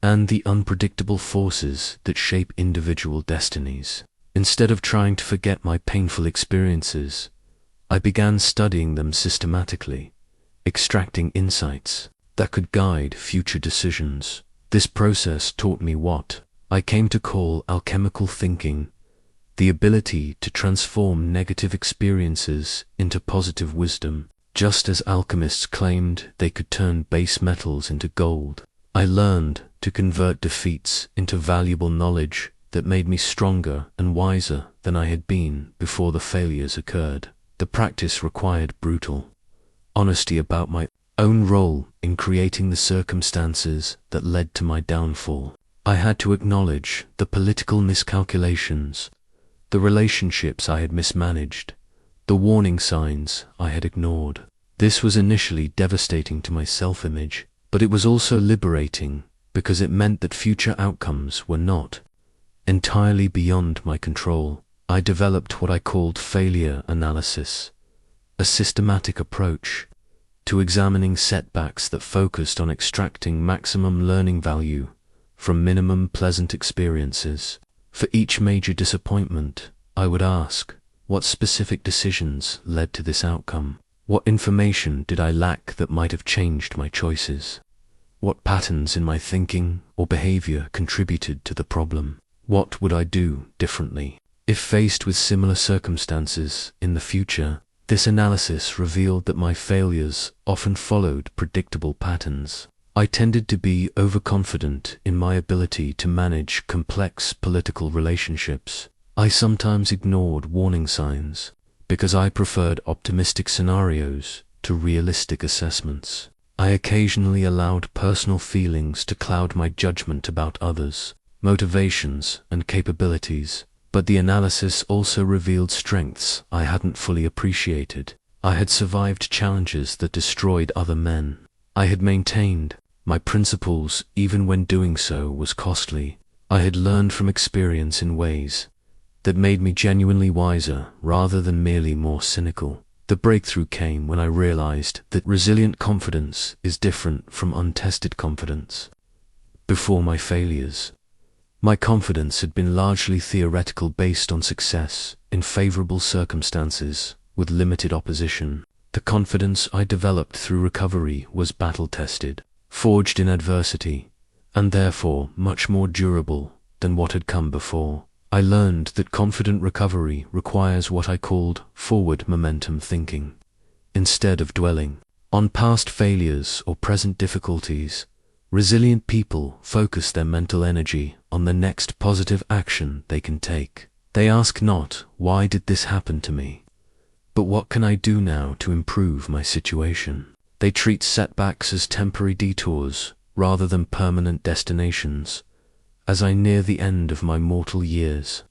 and the unpredictable forces that shape individual destinies. Instead of trying to forget my painful experiences, I began studying them systematically, extracting insights that could guide future decisions. This process taught me what I came to call alchemical thinking, the ability to transform negative experiences into positive wisdom. Just as alchemists claimed they could turn base metals into gold, I learned to convert defeats into valuable knowledge that made me stronger and wiser than I had been before the failures occurred. The practice required brutal honesty about my own role in creating the circumstances that led to my downfall. I had to acknowledge the political miscalculations, the relationships I had mismanaged, the warning signs I had ignored. This was initially devastating to my self-image, but it was also liberating because it meant that future outcomes were not entirely beyond my control. I developed what I called failure analysis, a systematic approach to examining setbacks that focused on extracting maximum learning value from minimum pleasant experiences. For each major disappointment, I would ask, what specific decisions led to this outcome? What information did I lack that might have changed my choices? What patterns in my thinking or behavior contributed to the problem? What would I do differently if faced with similar circumstances in the future? This analysis revealed that my failures often followed predictable patterns. I tended to be overconfident in my ability to manage complex political relationships. I sometimes ignored warning signs because I preferred optimistic scenarios to realistic assessments. I occasionally allowed personal feelings to cloud my judgment about others, motivations, and capabilities. But the analysis also revealed strengths I hadn't fully appreciated. I had survived challenges that destroyed other men. I had maintained my principles even when doing so was costly. I had learned from experience in ways that made me genuinely wiser rather than merely more cynical. The breakthrough came when I realized that resilient confidence is different from untested confidence. Before my failures, my confidence had been largely theoretical, based on success in favorable circumstances with limited opposition. The confidence I developed through recovery was battle-tested, forged in adversity, and therefore much more durable than what had come before. I learned that confident recovery requires what I called forward momentum thinking. Instead of dwelling on past failures or present difficulties, resilient people focus their mental energy on the next positive action they can take. They ask not, "Why did this happen to me?" but "What can I do now to improve my situation?" They treat setbacks as temporary detours rather than permanent destinations. As I near the end of my mortal years,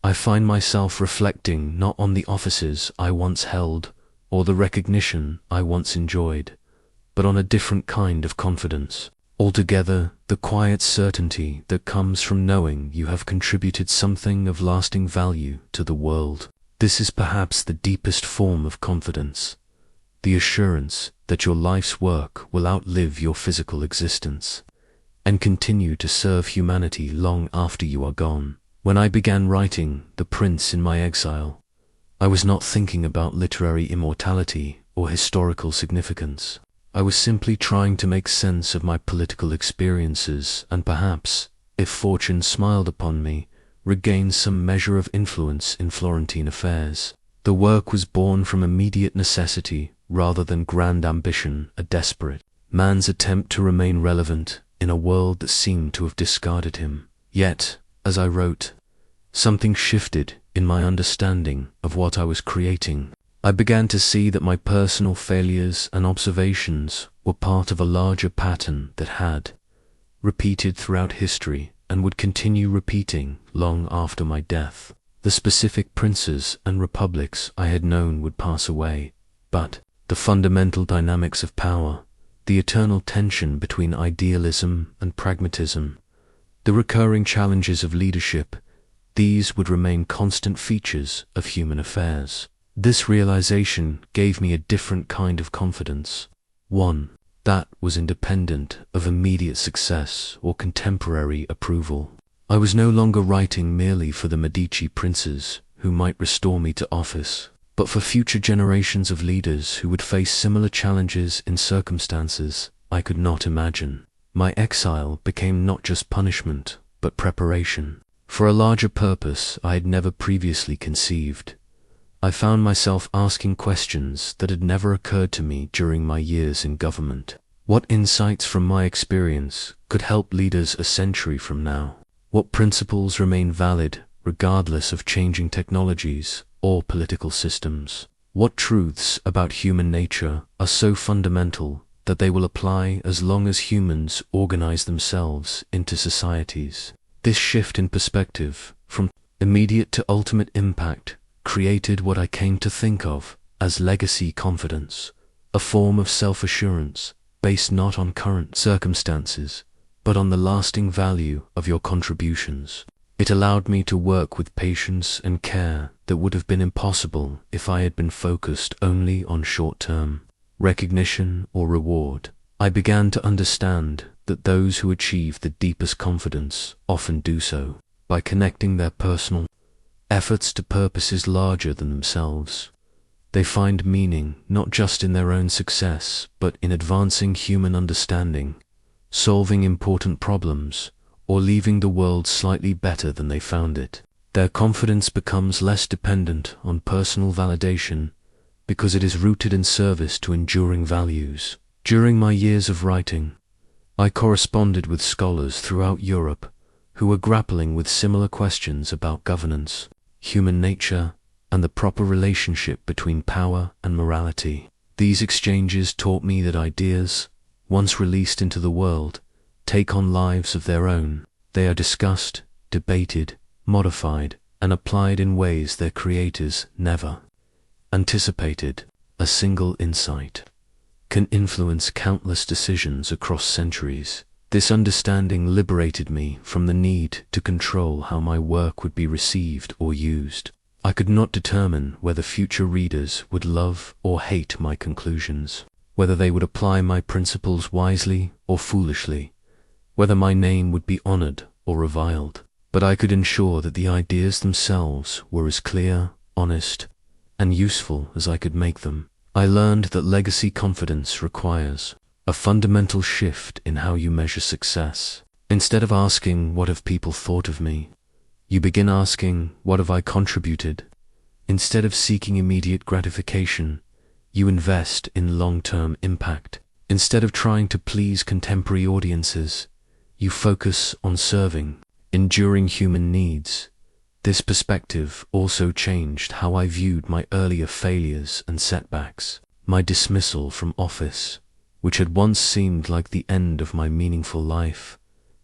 I find myself reflecting not on the offices I once held or the recognition I once enjoyed, but on a different kind of confidence. Altogether, the quiet certainty that comes from knowing you have contributed something of lasting value to the world. This is perhaps the deepest form of confidence, the assurance that your life's work will outlive your physical existence and continue to serve humanity long after you are gone. When I began writing The Prince in my exile, I was not thinking about literary immortality or historical significance. I was simply trying to make sense of my political experiences and perhaps, if fortune smiled upon me, regain some measure of influence in Florentine affairs. The work was born from immediate necessity rather than grand ambition, a desperate man's attempt to remain relevant in a world that seemed to have discarded him. Yet, as I wrote, something shifted in my understanding of what I was creating. I began to see that my personal failures and observations were part of a larger pattern that had repeated throughout history and would continue repeating long after my death. The specific princes and republics I had known would pass away, but the fundamental dynamics of power, the eternal tension between idealism and pragmatism, the recurring challenges of leadership, these would remain constant features of human affairs. This realization gave me a different kind of confidence, one that was independent of immediate success or contemporary approval. I was no longer writing merely for the Medici princes who might restore me to office, but for future generations of leaders who would face similar challenges in circumstances I could not imagine. My exile became not just punishment, but preparation for a larger purpose I had never previously conceived. I found myself asking questions that had never occurred to me during my years in government. What insights from my experience could help leaders a century from now? What principles remain valid regardless of changing technologies or political systems? What truths about human nature are so fundamental that they will apply as long as humans organize themselves into societies? This shift in perspective, from immediate to ultimate impact, created what I came to think of as legacy confidence, a form of self-assurance based not on current circumstances, but on the lasting value of your contributions. It allowed me to work with patience and care that would have been impossible if I had been focused only on short-term recognition or reward. I began to understand that those who achieve the deepest confidence often do so by connecting their personal efforts to purposes larger than themselves. They find meaning not just in their own success, but in advancing human understanding, solving important problems, or leaving the world slightly better than they found it. Their confidence becomes less dependent on personal validation because it is rooted in service to enduring values. During my years of writing, I corresponded with scholars throughout Europe who were grappling with similar questions about governance, human nature, and the proper relationship between power and morality. These exchanges taught me that ideas, once released into the world, take on lives of their own. They are discussed, debated, modified, and applied in ways their creators never anticipated. A single insight can influence countless decisions across centuries. This understanding liberated me from the need to control how my work would be received or used. I could not determine whether future readers would love or hate my conclusions, whether they would apply my principles wisely or foolishly, whether my name would be honored or reviled. But I could ensure that the ideas themselves were as clear, honest, and useful as I could make them. I learned that legacy confidence requires a fundamental shift in how you measure success. Instead of asking, "What have people thought of me?" you begin asking, "What have I contributed?" Instead of seeking immediate gratification, you invest in long-term impact. Instead of trying to please contemporary audiences, you focus on serving enduring human needs. This perspective also changed how I viewed my earlier failures and setbacks. My dismissal from office, which had once seemed like the end of my meaningful life,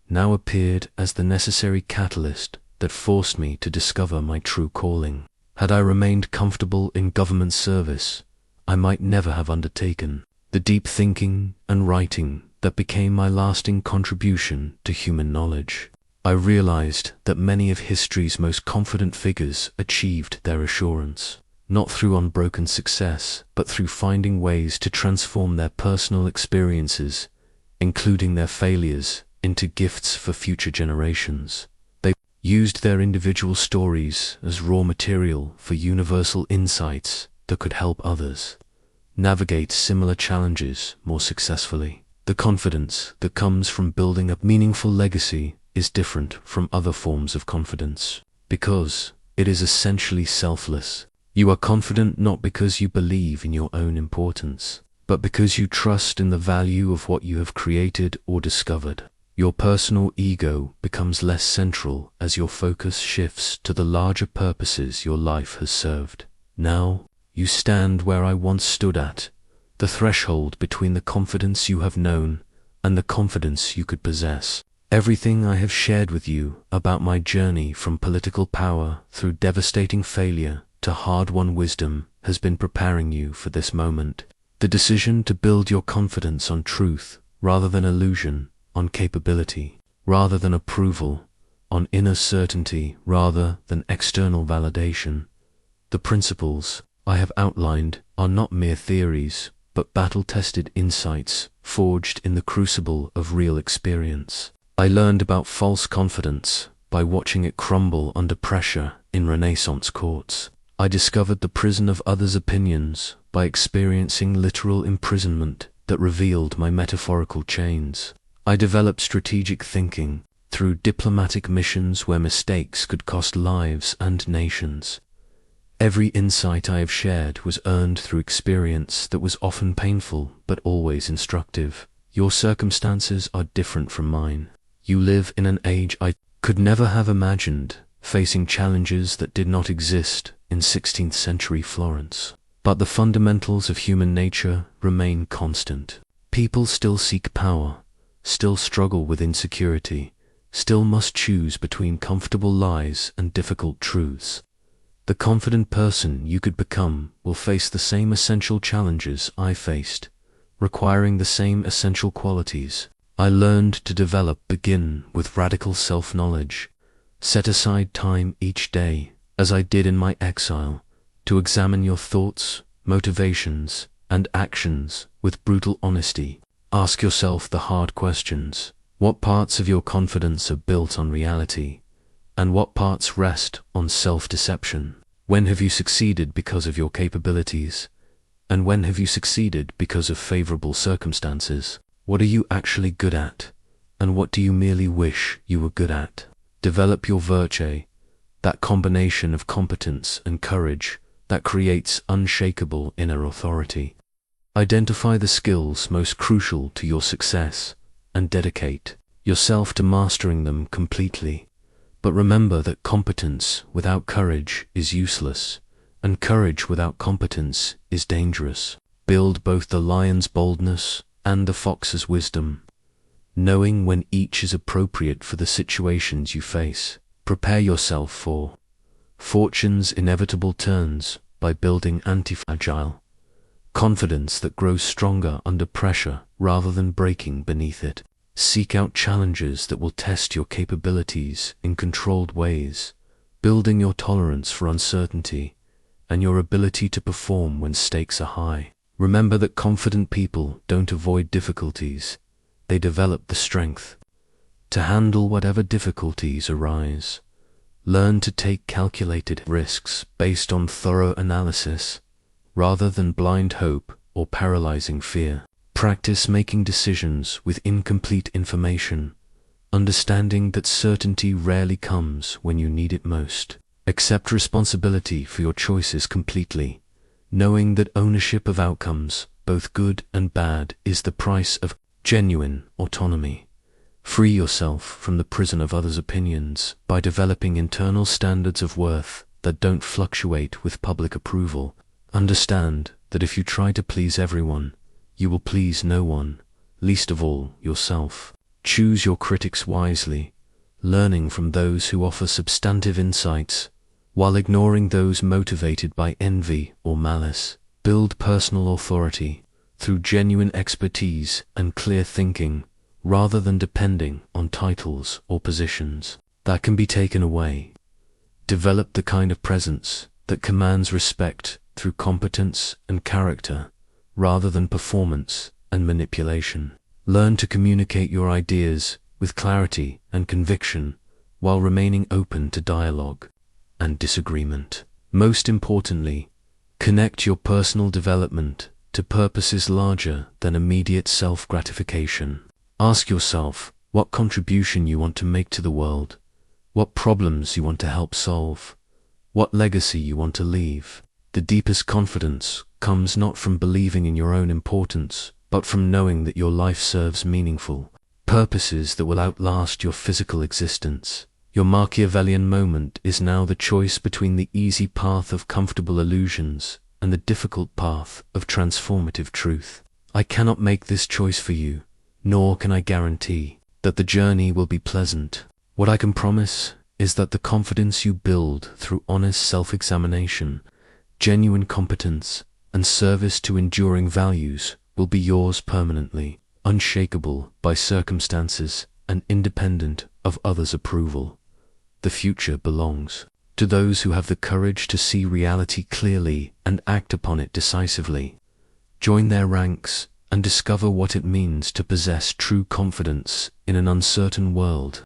now appeared as the necessary catalyst that forced me to discover my true calling. Had I remained comfortable in government service, I might never have undertaken the deep thinking and writing that became my lasting contribution to human knowledge. I realized that many of history's most confident figures achieved their assurance, not through unbroken success, but through finding ways to transform their personal experiences, including their failures, into gifts for future generations. They used their individual stories as raw material for universal insights that could help others navigate similar challenges more successfully. The confidence that comes from building a meaningful legacy is different from other forms of confidence, because it is essentially selfless. You are confident not because you believe in your own importance, but because you trust in the value of what you have created or discovered. Your personal ego becomes less central as your focus shifts to the larger purposes your life has served. Now, you stand where I once stood at, the threshold between the confidence you have known and the confidence you could possess. Everything I have shared with you about my journey from political power through devastating failure to hard-won wisdom has been preparing you for this moment. The decision to build your confidence on truth rather than illusion, on capability rather than approval, on inner certainty rather than external validation. The principles I have outlined are not mere theories, but battle-tested insights forged in the crucible of real experience. I learned about false confidence by watching it crumble under pressure in Renaissance courts. I discovered the prison of others' opinions by experiencing literal imprisonment that revealed my metaphorical chains. I developed strategic thinking through diplomatic missions where mistakes could cost lives and nations. Every insight I have shared was earned through experience that was often painful but always instructive. Your circumstances are different from mine. You live in an age I could never have imagined, facing challenges that did not exist in 16th century Florence. But the fundamentals of human nature remain constant. People still seek power, still struggle with insecurity, still must choose between comfortable lies and difficult truths. The confident person you could become will face the same essential challenges I faced, requiring the same essential qualities I learned to develop. Begin with radical self-knowledge. Set aside time each day, as I did in my exile, to examine your thoughts, motivations, and actions with brutal honesty. Ask yourself the hard questions. What parts of your confidence are built on reality, and what parts rest on self-deception? When have you succeeded because of your capabilities, and when have you succeeded because of favorable circumstances? What are you actually good at, and what do you merely wish you were good at? Develop your virtue, that combination of competence and courage that creates unshakable inner authority. Identify the skills most crucial to your success and dedicate yourself to mastering them completely. But remember that competence without courage is useless, and courage without competence is dangerous. Build both the lion's boldness and the fox's wisdom, knowing when each is appropriate for the situations you face. Prepare yourself for fortune's inevitable turns by building anti-fragile confidence that grows stronger under pressure rather than breaking beneath it. Seek out challenges that will test your capabilities in controlled ways, building your tolerance for uncertainty and your ability to perform when stakes are high. Remember that confident people don't avoid difficulties, they develop the strength to handle whatever difficulties arise. Learn to take calculated risks based on thorough analysis, rather than blind hope or paralyzing fear. Practice making decisions with incomplete information, understanding that certainty rarely comes when you need it most. Accept responsibility for your choices completely, knowing that ownership of outcomes, both good and bad, is the price of genuine autonomy. Free yourself from the prison of others' opinions by developing internal standards of worth that don't fluctuate with public approval. Understand that if you try to please everyone, you will please no one, least of all yourself. Choose your critics wisely, learning from those who offer substantive insights, while ignoring those motivated by envy or malice. Build personal authority through genuine expertise and clear thinking, rather than depending on titles or positions that can be taken away. Develop the kind of presence that commands respect through competence and character, rather than performance and manipulation. Learn to communicate your ideas with clarity and conviction, while remaining open to dialogue and disagreement. Most importantly, connect your personal development to purposes larger than immediate self-gratification. Ask yourself what contribution you want to make to the world, what problems you want to help solve, what legacy you want to leave. The deepest confidence comes not from believing in your own importance, but from knowing that your life serves meaningful purposes that will outlast your physical existence. Your Machiavellian moment is now the choice between the easy path of comfortable illusions and the difficult path of transformative truth. I cannot make this choice for you, nor can I guarantee that the journey will be pleasant. What I can promise is that the confidence you build through honest self-examination, genuine competence, and service to enduring values will be yours permanently, unshakable by circumstances and independent of others' approval. The future belongs to those who have the courage to see reality clearly and act upon it decisively. Join their ranks and discover what it means to possess true confidence in an uncertain world.